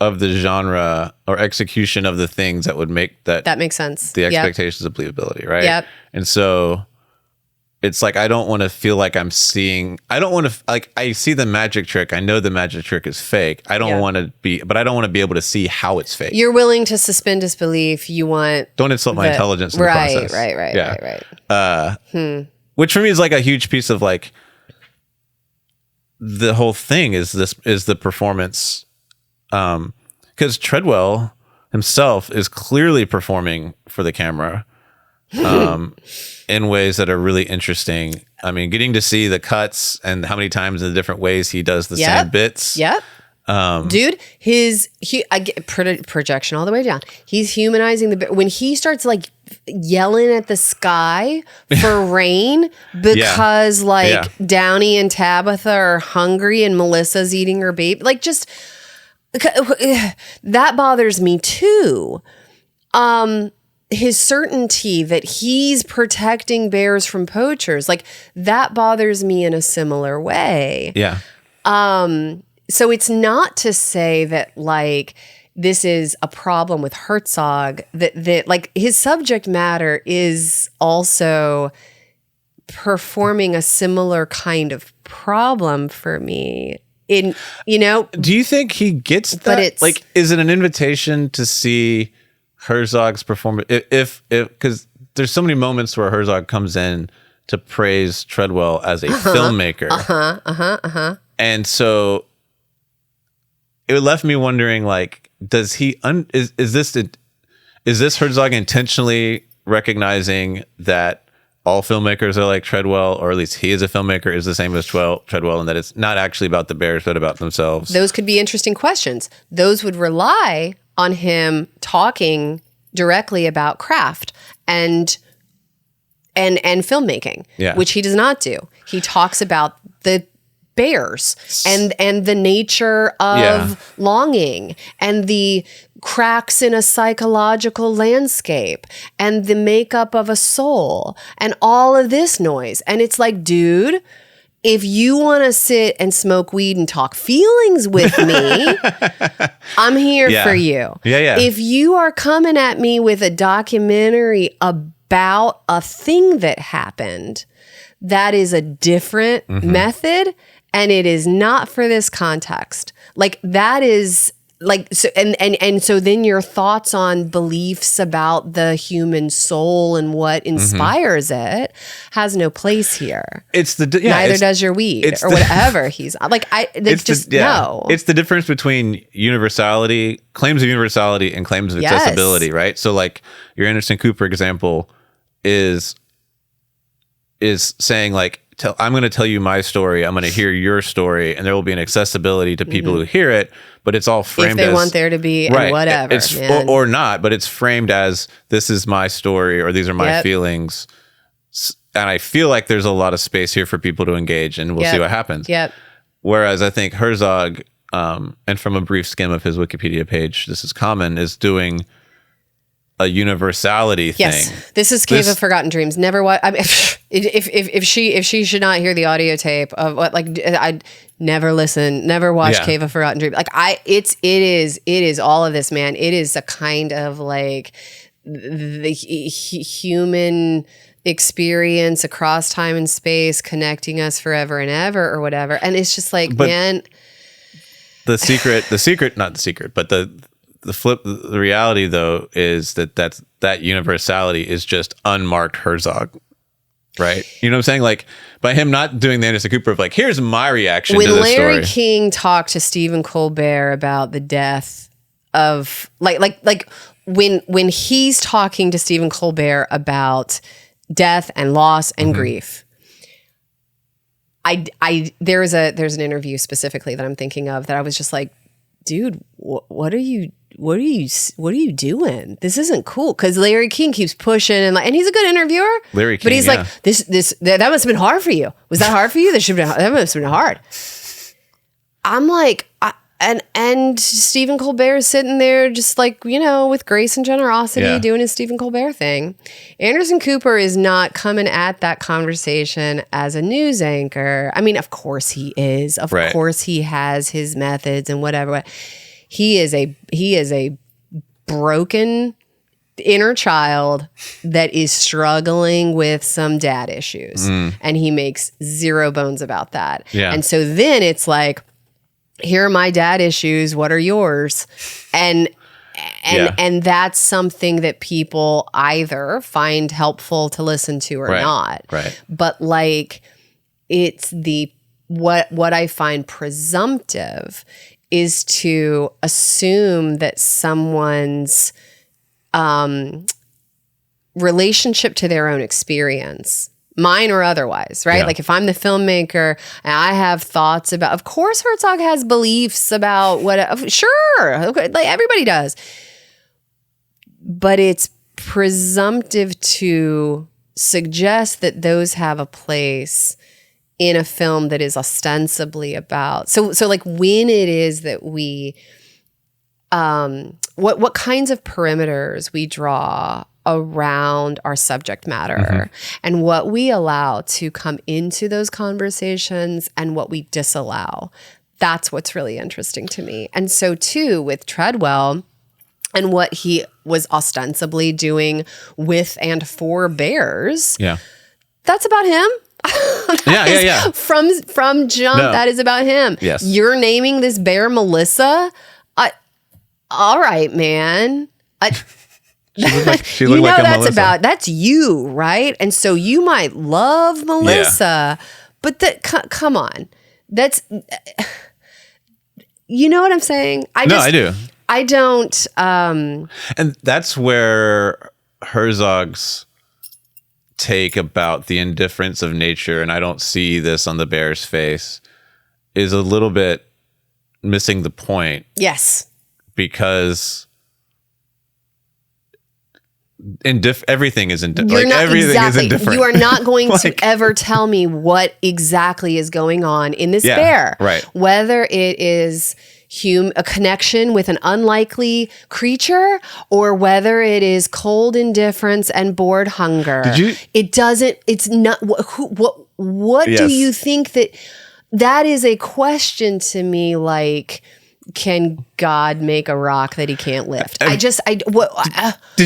of the genre or execution of the things that would make that makes sense. The expectations of believability, right? Yep. And so it's like, I don't want to feel like I see the magic trick. I know the magic trick is fake. I don't want to be able to see how it's fake. You're willing to suspend disbelief. You want... Don't insult my intelligence in the process. Right. Which for me is like a huge piece of like, the whole thing is the performance. Because Treadwell himself is clearly performing for the camera. In ways that are really interesting. I mean, getting to see the cuts and how many times in the different ways he does the same bits. Yep. Dude, I get projection all the way down. He's humanizing when he starts like yelling at the sky for rain because Downey and Tabitha are hungry and Melissa's eating her baby. Like, just that bothers me too. His certainty that he's protecting bears from poachers, like, that bothers me in a similar way. Yeah. So it's not to say that like this is a problem with Herzog, that like his subject matter is also performing a similar kind of problem for me. Do you think he gets that? But it's like, is it an invitation to see Herzog's performance? If because there's so many moments where Herzog comes in to praise Treadwell as a filmmaker. And so it left me wondering, like, does he is this Herzog intentionally recognizing that all filmmakers are like Treadwell, or at least he is a filmmaker, is the same as Treadwell, and that it's not actually about the bears but about themselves? Those could be interesting questions. Those would rely on him talking directly about craft and filmmaking, which he does not do. He talks about the bears and the nature of longing and the cracks in a psychological landscape and the makeup of a soul and all of this noise. And it's like, dude, if you want to sit and smoke weed and talk feelings with me, I'm here for you. Yeah. If you are coming at me with a documentary about a thing that happened, that is a different method, and it is not for this context. Like, that is like, so, and so then your thoughts on beliefs about the human soul and what inspires it has no place here. Neither does your weed or whatever he's like. No. It's the difference between claims of universality and claims of accessibility, right? So like your Anderson Cooper example is saying like, I'm going to tell you my story. I'm going to hear your story, and there will be an accessibility to people who hear it. But it's all framed if they want there to be, and whatever, or not. But it's framed as, this is my story, or these are my feelings. And I feel like there's a lot of space here for people to engage, and we'll see what happens. Whereas I think Herzog, and from a brief skim of his Wikipedia page, this is common, is doing a universality thing. Yes, this is Cave of Forgotten Dreams. Never what I mean, if she should not hear the audio tape of what, like, I'd never watch Cave of Forgotten Dreams. Like, it is all of this, man. It is a kind of like the human experience across time and space, connecting us forever and ever, or whatever. And it's just like, man, the reality though is that universality is just unmarked Herzog, right? You know what I'm saying? Like, by him not doing the Anderson Cooper of like, here's my reaction to this story. When Larry King talked to Stephen Colbert about the death of like when he's talking to Stephen Colbert about death and loss and grief, there's an interview specifically that I'm thinking of that I was just like, dude, what are you doing? This isn't cool. Because Larry King keeps pushing and he's a good interviewer. Larry King, but he's like, that must have been hard for you. Was that hard for you? That must have been hard. I'm like, and Stephen Colbert is sitting there just like, with grace and generosity, doing his Stephen Colbert thing. Anderson Cooper is not coming at that conversation as a news anchor. I mean, of course he is. Of course he has his methods and whatever. He is a broken inner child that is struggling with some dad issues. And he makes zero bones about that. Yeah. And so then it's like, here are my dad issues. What are yours? And that's something that people either find helpful to listen to or not. Right. But like, it's what I find presumptive is to assume that someone's relationship to their own experience, mine or otherwise, right? Yeah. Like if I'm the filmmaker and I have thoughts about, of course Herzog has beliefs about sure, okay, like everybody does. But it's presumptive to suggest that those have a place in a film that is ostensibly about, so like when it is that we, what kinds of perimeters we draw around our subject matter and what we allow to come into those conversations and what we disallow. That's what's really interesting to me. And so too with Treadwell and what he was ostensibly doing with and for bears. Yeah. That's about him. Yeah. From jump, that is about him. Yes. You're naming this bear Melissa. All right, man. She looked like a that's Melissa. that's you, right? And so you might love Melissa, but come on, that's you know what I'm saying? I do. I don't. And that's where Herzog's take about the indifference of nature, and I don't see this on the bear's face, is a little bit missing the point. Yes. Because everything is indifferent. Is indifferent. You are not going to ever tell me what exactly is going on in this bear. Right. Whether it is a connection with an unlikely creature or whether it is cold indifference and bored hunger. It's not, what do you think that is a question to me, like, can God make a rock that he can't lift? Did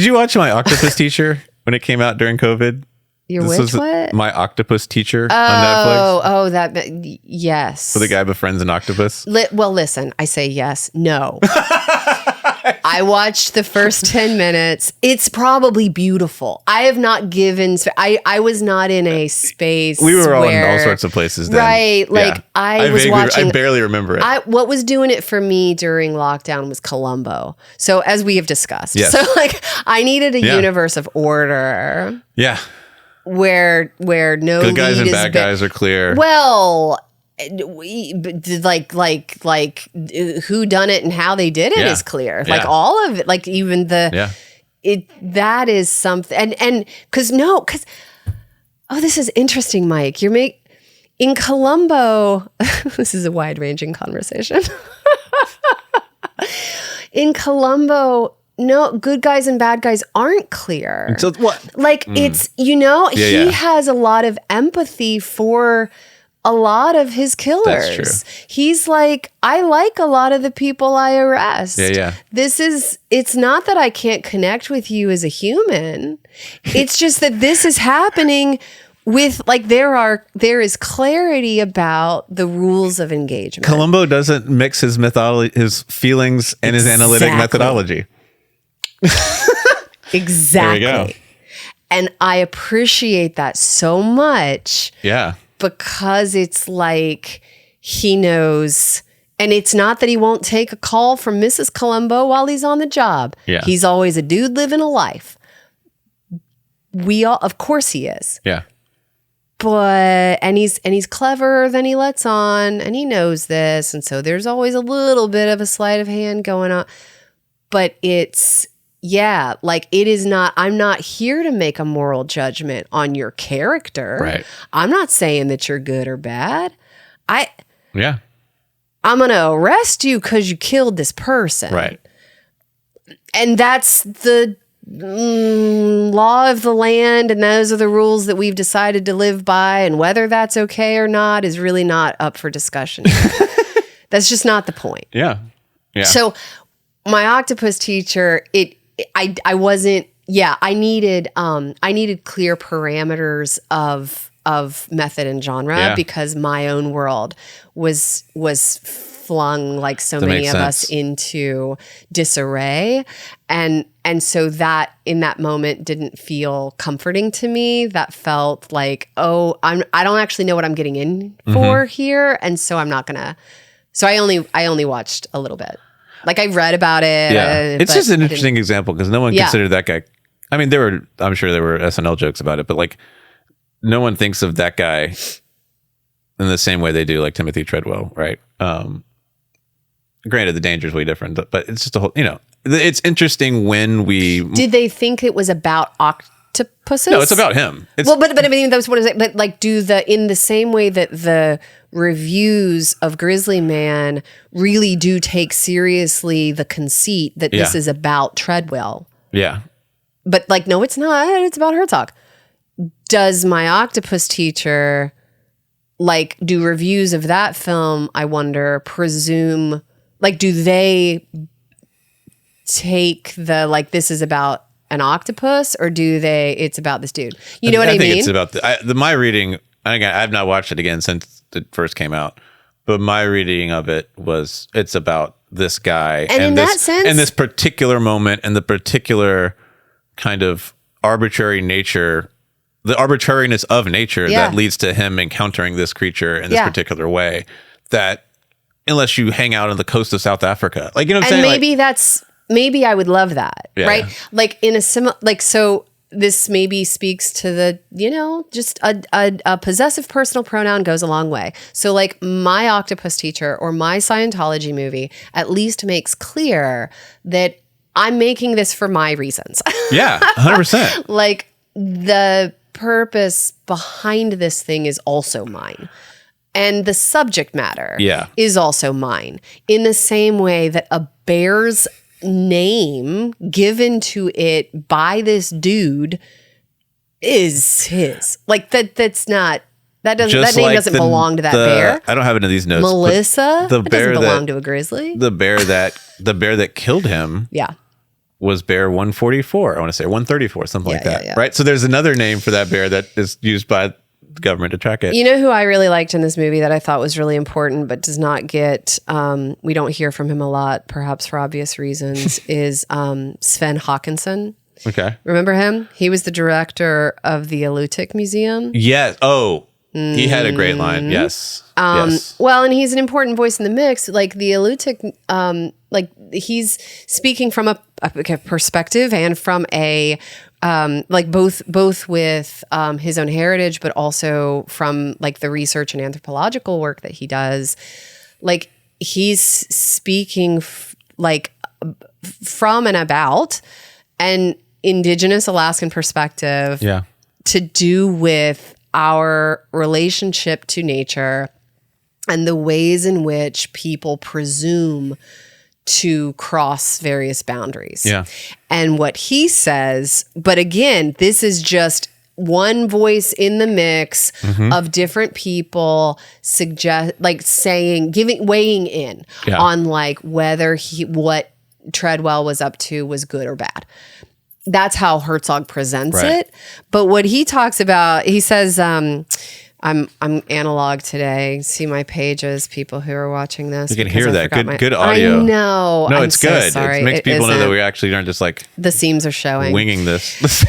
you watch My Octopus Teacher when it came out during COVID? What? My Octopus Teacher on Netflix. Oh, yes. For the guy befriends an octopus. Well, listen, I say yes, no. I watched the first 10 minutes. It's probably beautiful. I have not given, I was not in a space We were all in all sorts of places then. Right. Like I was watching. I barely remember it. What was doing it for me during lockdown was Columbo. So as we have discussed. Yes. So like I needed a universe of order. Yeah. Where no good guys lead and is bad guys are clear. Well, like who done it and how they did it is clear. Like all of it, like even that is something. And because this is interesting, Mike. In Columbo. This is a wide ranging conversation. In Columbo. No, good guys and bad guys aren't clear. Until what? Like it's, he has a lot of empathy for a lot of his killers. That's true. He's like, I like a lot of the people I arrest. Yeah. It's not that I can't connect with you as a human. It's just that this is happening with like, there is clarity about the rules of engagement. Columbo doesn't mix his his feelings and his analytic methodology. Exactly. There you go. And I appreciate that so much. Yeah. Because it's like he knows, and it's not that he won't take a call from Mrs. Columbo while he's on the job. Yeah. He's always a dude living a life. Of course he is. Yeah. But and he's cleverer than he lets on, and he knows this, and so there's always a little bit of a sleight of hand going on. But it's like it is not, I'm not here to make a moral judgment on your character. Right. I'm not saying that you're good or bad. I'm going to arrest you because you killed this person. Right. And that's the law of the land, and those are the rules that we've decided to live by, and whether that's okay or not is really not up for discussion. That's just not the point. Yeah. So My Octopus Teacher, I wasn't I needed clear parameters of method and genre because my own world was flung like so many of us into disarray, and so that in that moment didn't feel comforting to me. That felt like, I don't actually know what I'm getting in for here, and so I'm not gonna. So I only watched a little bit. Like I read about it. It's just an interesting example because no one considered that guy. I mean, I'm sure there were SNL jokes about it, but like no one thinks of that guy in the same way they do like Timothy Treadwell, right? Granted, the danger is way different, but it's just a whole, it's interesting when we... Did they think it was about octopuses? No, it's about him. But I mean, that's what it is. But like, in the same way that the reviews of Grizzly Man really do take seriously the conceit that this is about Treadwell. Yeah. But like, no, it's not. It's about Herzog. Does my octopus teacher, like, do reviews of that film, I wonder, presume, like, do they take the, like, this is about an octopus, or do they, it's about this dude? You know what I mean? I think it's about, my reading, again, I've not watched it again since it first came out, but my reading of it was, it's about this guy. And in that sense. And this particular moment and the particular kind of arbitrary nature, the arbitrariness of nature that leads to him encountering this creature in this particular way, that unless you hang out on the coast of South Africa, like, you know what I'm saying? Maybe I would love that, right? Like in a so this maybe speaks to the, just a possessive personal pronoun goes a long way. So like my octopus teacher or my Scientology movie at least makes clear that I'm making this for my reasons. Yeah, 100%. Like the purpose behind this thing is also mine. And the subject matter is also mine. In the same way that a bear's name given to it by this dude is his. Like that's not, that name doesn't belong to that bear. I don't have it in these notes. Melissa, the bear doesn't belong to a grizzly. The bear that killed him was bear 144. I want to say 134, something like that. Right? So there's another name for that bear that is used by the government to track it. You know who I really liked in this movie that I thought was really important but does not get, we don't hear from him a lot, perhaps for obvious reasons, is Sven Håkansson. Okay. Remember him? He was the director of the Adjudication Museum. Yes. Oh, he had a great line. Yes. Yes. Well, and he's an important voice in the mix. Like the Adjudication, like he's speaking from a perspective and from a like both with his own heritage, but also from like the research and anthropological work that he does. Like he's speaking from and about an indigenous Alaskan perspective to do with our relationship to nature and the ways in which people presume to cross various boundaries. Yeah. And what he says, but again, this is just one voice in the mix of different people weighing in on like whether what Treadwell was up to was good or bad. That's how Herzog presents it. But what he talks about, he says, I'm analog today. See my pages, people who are watching this. You can hear that. Good audio. I know. No, it's good. Sorry. It makes people know that we actually aren't just like... The seams are showing. Winging this.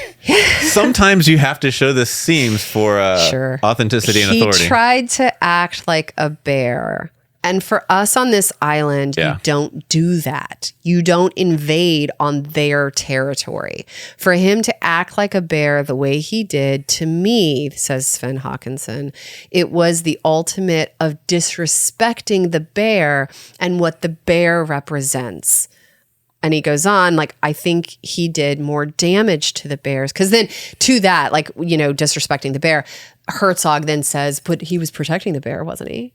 Sometimes you have to show the seams for authenticity and authority. He tried to act like a bear. And for us on this island, you don't do that. You don't invade on their territory. For him to act like a bear the way he did, to me, says Sven Håkansson, it was the ultimate of disrespecting the bear and what the bear represents. And he goes on, like, I think he did more damage to the bears. Because then to that, like, disrespecting the bear, Herzog then says, but he was protecting the bear, wasn't he?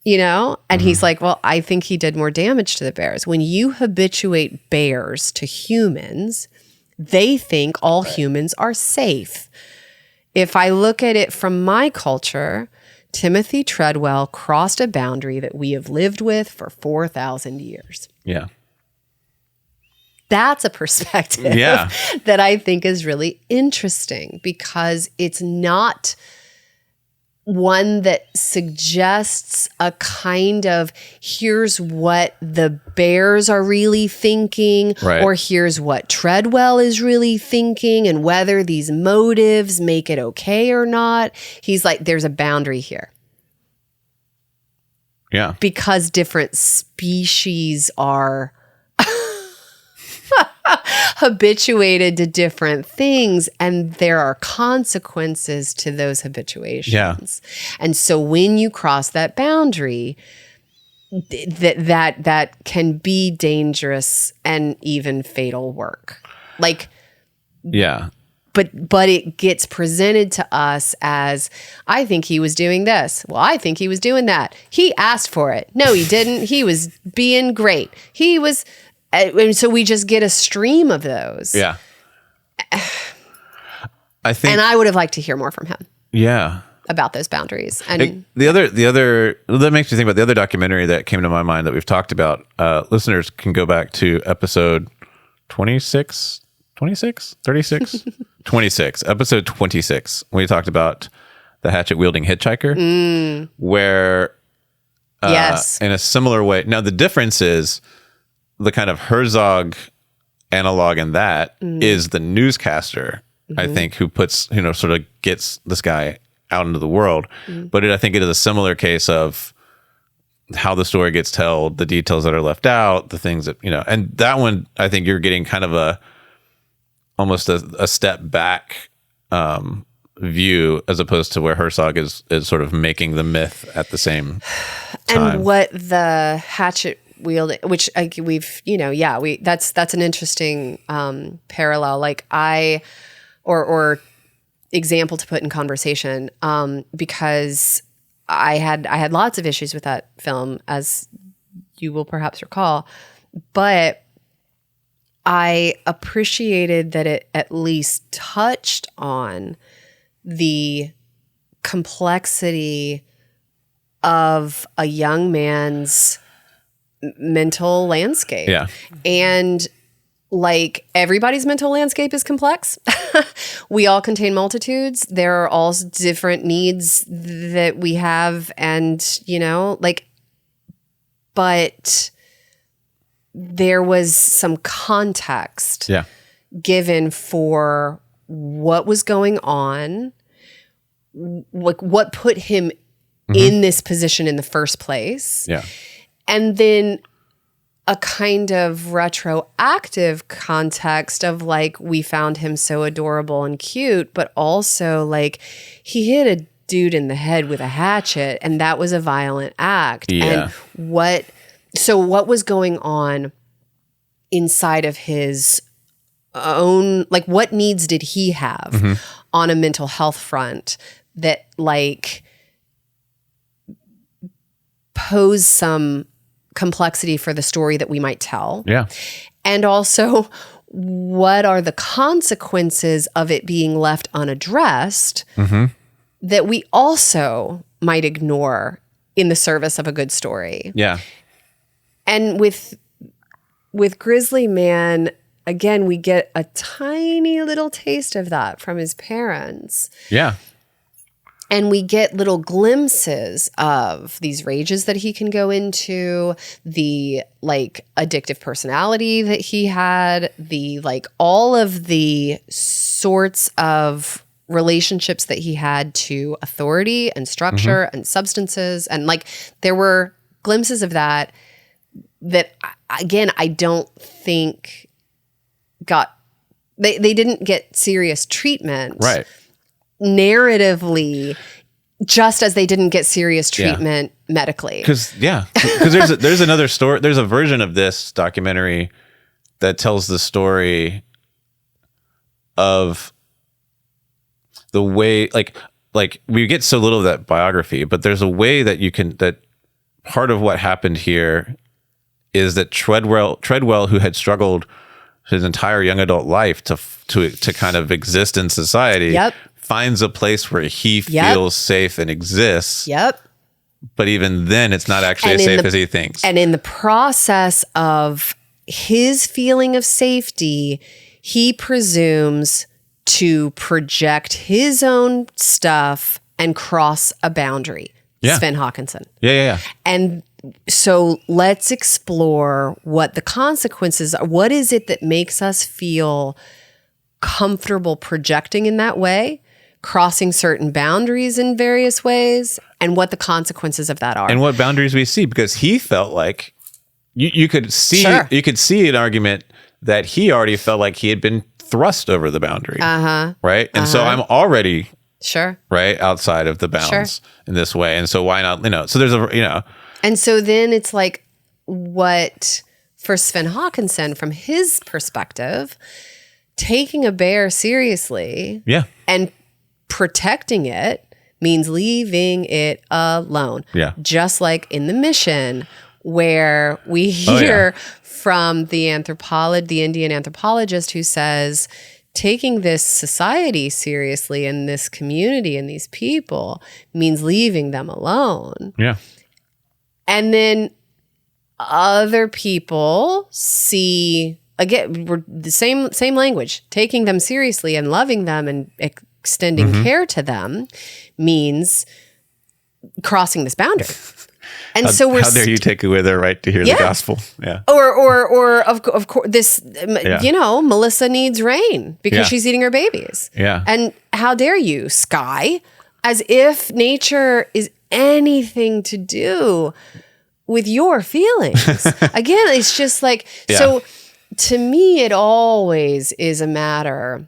And he's like, well, I think he did more damage to the bears. When you habituate bears to humans, they think all humans are safe. If I look at it from my culture, Timothy Treadwell crossed a boundary that we have lived with for 4,000 years. Yeah. that's a perspective that I think is really interesting, because it's not one that suggests a kind of here's what the bears are really thinking, or here's what Treadwell is really thinking, and whether these motives make it okay or not. He's like, there's a boundary here. Yeah. Because different species are habituated to different things, and there are consequences to those habituations. Yeah. And so when you cross that boundary, that can be dangerous and even fatal work. Like, yeah. But it gets presented to us as, I think he was doing this. Well, I think he was doing that. He asked for it. No, he didn't. He was being great. He was, and so we just get a stream of those. Yeah. I think, and I would have liked to hear more from him. Yeah. About those boundaries. And the other, that makes me think about the other documentary that came to my mind that we've talked about. Listeners can go back to episode 26, episode 26, when we talked about the hatchet wielding hitchhiker, where yes, in a similar way. Now the difference is the kind of Herzog analog in that is the newscaster, I think, who puts, sort of gets this guy out into the world. But I think it is a similar case of how the story gets told, the details that are left out, the things that, and that one, I think you're getting kind of almost a step back view, as opposed to where Herzog is sort of making the myth at the same time. And what the hatchet wielding, which that's an interesting parallel. Like or example to put in conversation, because I had lots of issues with that film, as you will perhaps recall, but I appreciated that it at least touched on the complexity of a young man's mental landscape. Yeah. And like, everybody's mental landscape is complex. We all contain multitudes. There are all different needs that we have, and, but there was some context given for what was going on, what put him in this position in the first place. Yeah. And then a kind of retroactive context of like, we found him so adorable and cute, but also like, he hit a dude in the head with a hatchet, and that was a violent act. Yeah. And what was going on inside of his own, like, what needs did he have on a mental health front that like pose some complexity for the story that we might tell? Yeah. And also, what are the consequences of it being left unaddressed that we also might ignore in the service of a good story? Yeah. And with Grizzly Man, again, we get a tiny little taste of that from his parents. Yeah. And we get little glimpses of these rages that he can go into, the like addictive personality that he had, the like all of the sorts of relationships that he had to authority and structure and substances. And like, there were glimpses of that again, I don't think they didn't get serious treatment. Right. Narratively, just as they didn't get serious treatment medically. Because there's another story. There's a version of this documentary that tells the story of the way, like we get so little of that biography, but there's a way that that part of what happened here is that Treadwell, who had struggled his entire young adult life to kind of exist in society, finds a place where he feels safe and exists. But even then, it's not actually as safe as he thinks. And in the process of his feeling of safety, he presumes to project his own stuff and cross a boundary. Yeah. Sven Haakonssen. Yeah. And so let's explore what the consequences are. What is it that makes us feel comfortable projecting in that way, crossing certain boundaries in various ways, and what the consequences of that are. And what boundaries we see, because he felt like you could see an argument that he already felt like he had been thrust over the boundary. Right? And so I'm already right outside of the bounds in this way. And so why not, so there's And so then it's like, what for Sven Haakonssen, from his perspective, taking a bear seriously and protecting it means leaving it alone. Yeah. Just like in The Mission, where we hear from the Indian anthropologist who says, taking this society seriously and this community and these people means leaving them alone. Yeah. And then other people see, again, we're the same language. Taking them seriously and loving them and extending care to them means crossing this boundary. And so we're how dare you take away their right to hear the gospel? Yeah. Or of course this Melissa needs rain because she's eating her babies. Yeah. And how dare you, sky, as if nature is anything to do with your feelings. Again, it's just like so to me it always is a matter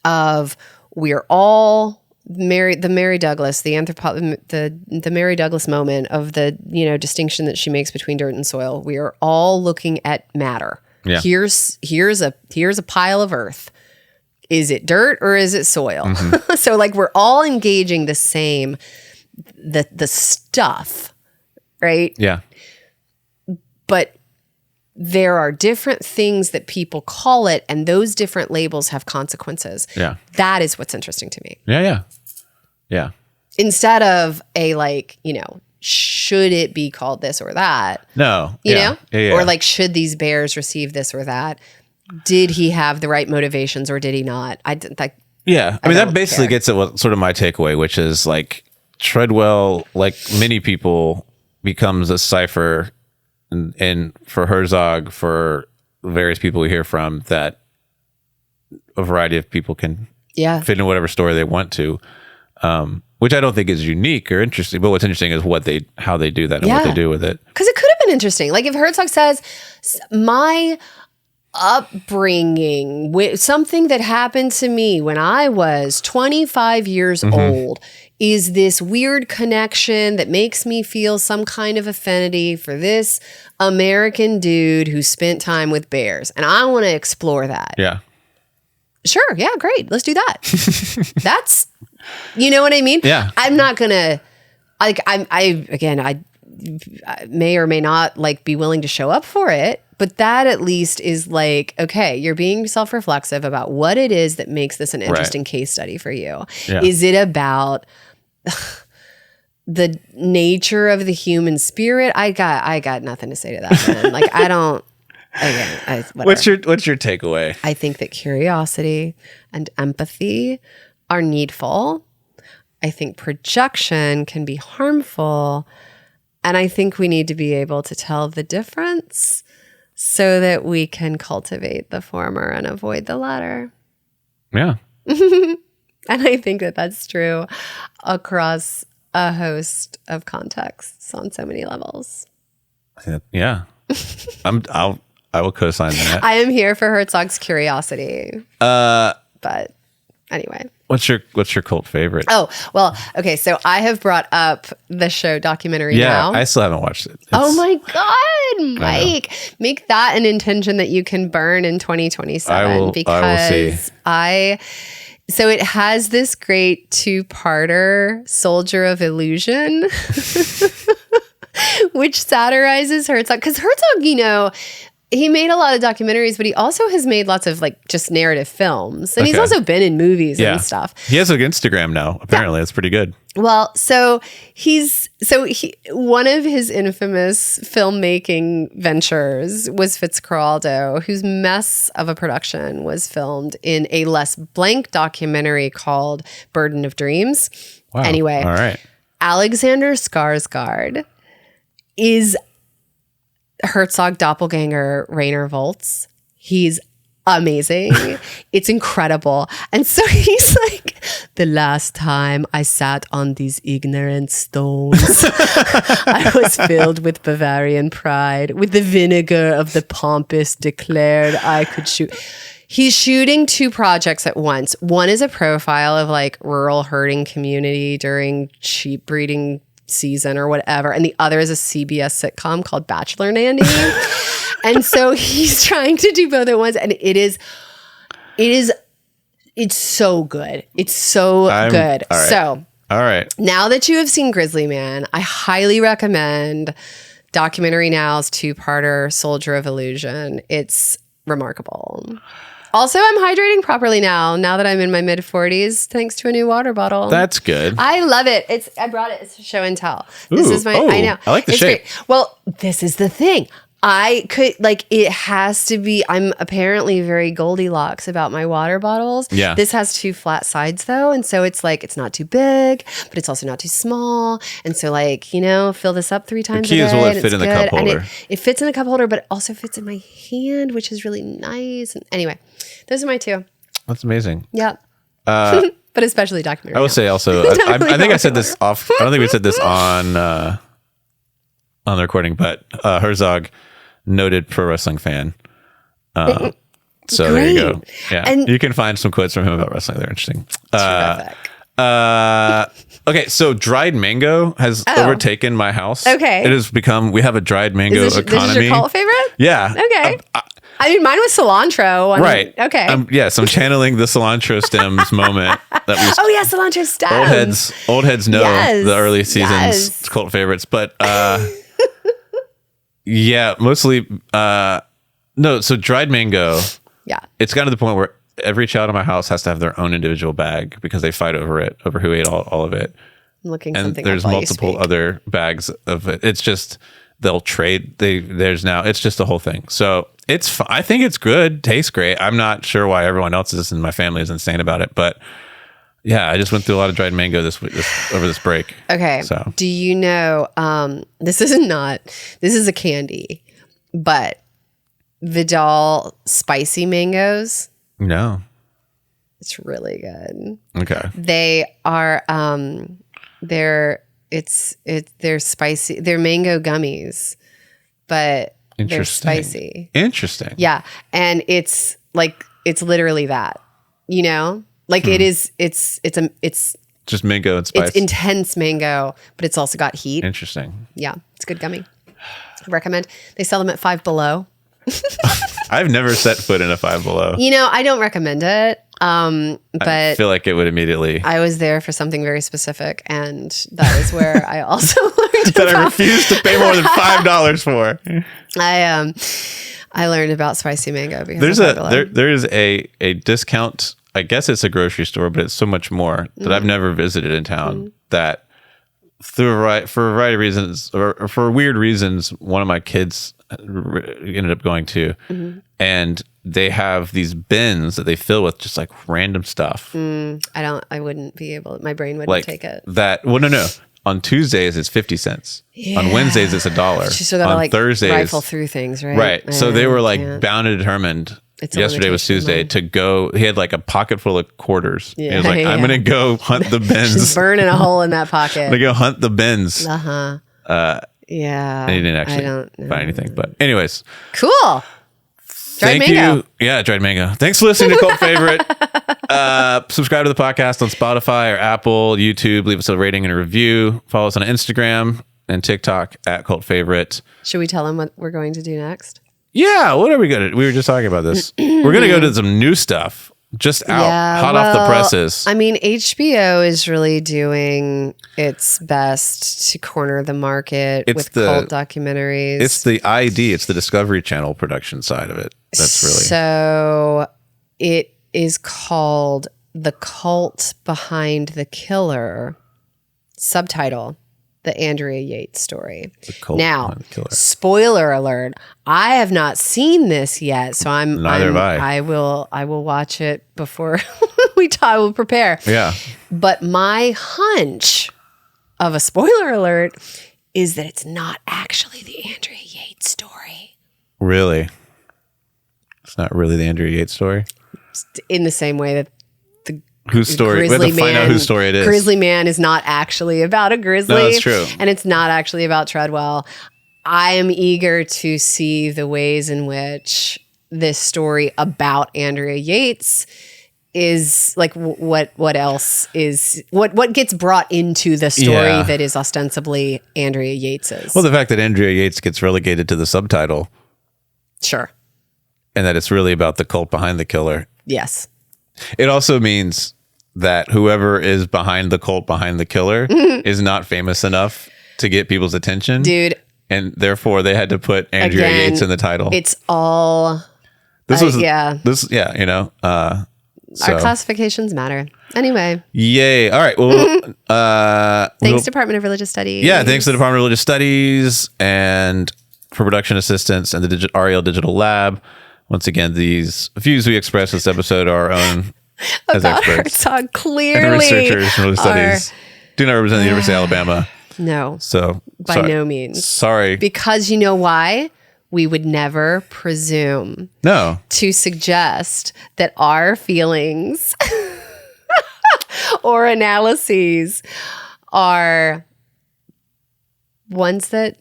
of we're all the Mary Douglas, the Mary Douglas moment of the distinction that she makes between dirt and soil. We are all looking at matter. Yeah. Here's a pile of earth. Is it dirt or is it soil? Mm-hmm. So like we're all engaging the same the stuff, right? Yeah. But there are different things that people call it, and those different labels have consequences. Yeah. That is what's interesting to me. Yeah. Instead of should it be called this or that? No. You know? Yeah. Or like, should these bears receive this or that? Did he have the right motivations or did he not? I mean, that basically gets at what sort of my takeaway, which is like Treadwell, like many people, becomes a cipher and for Herzog, for various people we hear from, that a variety of people can fit in whatever story they want to, which I don't think is unique or interesting. But what's interesting is how they do that and what they do with it. Because it could have been interesting. Like if Herzog says, my upbringing, something that happened to me when I was 25 years old, is this weird connection that makes me feel some kind of affinity for this American dude who spent time with bears. And I want to explore that. Yeah. Sure. Yeah, great. Let's do that. That's, you know what I mean? Yeah. I'm not going to, I may or may not like be willing to show up for it, but that at least is like, okay, you're being self-reflexive about what it is that makes this an interesting case study for you. Yeah. Is it about the nature of the human spirit? I got nothing to say to that, man. Like I don't. Again, what's your takeaway? I think that curiosity and empathy are needful. I think projection can be harmful, and I think we need to be able to tell the difference so that we can cultivate the former and avoid the latter. Yeah. And I think that that's true across a host of contexts on so many levels. Yeah. I will co-sign that. I am here for Herzog's curiosity. But anyway. What's your cult favorite? Oh, well, okay. So I have brought up the show Documentary Now. Yeah, I still haven't watched it. Oh my God, Mike. Make that an intention that you can burn in 2027. Because I will see. So it has this great two-parter, Soldier of Illusion, which satirizes Herzog. Because Herzog, he made a lot of documentaries, but he also has made lots of like just narrative films. And he's also been in movies and stuff. He has an Instagram now, apparently. It's pretty good. Well, so one of his infamous filmmaking ventures was Fitzcarraldo, whose mess of a production was filmed in a less blank documentary called Burden of Dreams. Wow. Anyway, all right. Alexander Skarsgård is Herzog doppelganger Rainer Volz. He's amazing. It's incredible. And so he's like, the last time I sat on these ignorant stones, I was filled with Bavarian pride. With the vinegar of the pompous declared I could shoot. He's shooting 2 projects at once. One is a profile of like rural herding community during sheep breeding season or whatever, and the other is a CBS sitcom called Bachelor Nanny. And so he's trying to do both at once, and it's so good. It's so good. All right. So all right, now that you have seen Grizzly Man, I highly recommend Documentary Now's 2-parter Soldier of Illusion. It's remarkable. Also, I'm hydrating properly now that I'm in my mid-40s, thanks to a new water bottle. That's good. I love it. I brought it. It's a show and tell. This is I know. I like the shape. Great. Well, this is the thing. I could, it has to be, I'm apparently very Goldilocks about my water bottles. Yeah. This has 2 flat sides though. And so it's it's not too big, but it's also not too small. And so fill this up 3 times a day. The key is will it fit in the cup holder? And it fits in the cup holder, but it also fits in my hand, which is really nice. And anyway, those are my 2. That's amazing. Yep. But especially documentary. I would say also, I think I said this off. I don't think we said this on the recording, but Herzog, noted pro wrestling fan. So there you go. Yeah, and you can find some quotes from him about wrestling. They're interesting. Terrific. Okay, so dried mango has overtaken my house. Okay, it has become. We have a dried mango economy. This is your cult favorite? Yeah. Okay. I mean, mine was cilantro. Right. Okay. Yes, I'm channeling the cilantro stems moment. That was. Oh yeah, cilantro stems. Old heads know the early seasons cult favorites, but. Yeah, mostly. No, so dried mango. Yeah. It's gotten to the point where every child in my house has to have their own individual bag because they fight over who ate all of it. I'm looking and something there's up multiple other bags of it. It's just they'll trade. It's just a whole thing. So I think it's good. Tastes great. I'm not sure why everyone else in my family is insane about it, but. Yeah, I just went through a lot of dried mango over this break. Okay. So, do you know? This is a candy, but Vidal spicy mangoes. No, it's really good. Okay. They are. They're spicy. They're mango gummies, but they're spicy. Interesting. Yeah, and it's literally that. It is. It's just mango and spice. It's intense mango, but it's also got heat. Interesting. Yeah, it's a good gummy. I recommend. They sell them at Five Below. I've never set foot in a Five Below. I don't recommend it. But I feel like it would immediately. I was there for something very specific, and that is where I also learned that I refused to pay more than $5 for. I learned about spicy mango because there is a discount. I guess it's a grocery store, but it's so much more that I've never visited in town that for a variety of reasons or for weird reasons, one of my kids ended up going to, and they have these bins that they fill with just like random stuff. I wouldn't be able, my brain wouldn't take it. No. On Tuesdays, it's 50 cents. Yeah. On Wednesdays, it's $1. So on Thursdays, rifle through things, right? Right. So they were bound and determined. Yesterday was Tuesday to go. He had like a pocket full of quarters. Yeah, he was like, I'm going to go hunt the bins. Just burning a hole in that pocket. I'm going to go hunt the bins. Yeah. And he didn't actually find anything. But anyways. Cool. Dried mango. Yeah, dried mango. Thanks for listening to Cult Favorite. Subscribe to the podcast on Spotify or Apple, YouTube. Leave us a rating and a review. Follow us on Instagram and TikTok at Cult Favorite. Should we tell them what we're going to do next? Yeah, what are we going to? We were just talking about this. We're going to go to some new stuff. just out, hot off the presses. I mean, HBO is really doing its best to corner the market with cult documentaries. It's the ID, it's the Discovery Channel production side of it. That's really... So it is called The Cult Behind the Killer, subtitle, The Andrea Yates Story. Now, spoiler alert, I have not seen this yet, so Neither have I. I will watch it before I will prepare. Yeah. But my hunch of a spoiler alert is that it's not actually the Andrea Yates story. Really? It's not really the Andrea Yates story? In the same way that whose story? We have to find out whose story it is. Grizzly Man is not actually about a grizzly. No, that's true. And it's not actually about Treadwell. I am eager to see the ways in which this story about Andrea Yates is like what else is what gets brought into the story that is ostensibly Andrea Yates's. Well, the fact that Andrea Yates gets relegated to the subtitle. Sure. And that it's really about the cult behind the killer. Yes. It also means that whoever is behind the cult behind the killer is not famous enough to get people's attention. Dude. And therefore they had to put Andrea Yates in the title. It's all you know. Our classifications matter. Anyway. Yay. All right. Well, thanks, Department of Religious Studies. Yeah, thanks to the Department of Religious Studies and for production assistance and the REL Digital Lab. Once again, these views we express this episode are our own as about experts. Herzog, clearly. And researchers from religious studies do not represent the University of Alabama. No. So by no means. Sorry. Because you know why? We would never presume to suggest that our feelings or analyses are ones that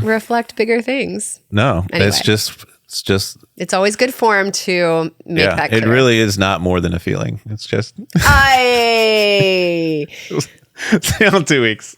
reflect bigger things. No, anyway. It's always good form to make that clear. It really is not more than a feeling. It's just See you in 2 weeks.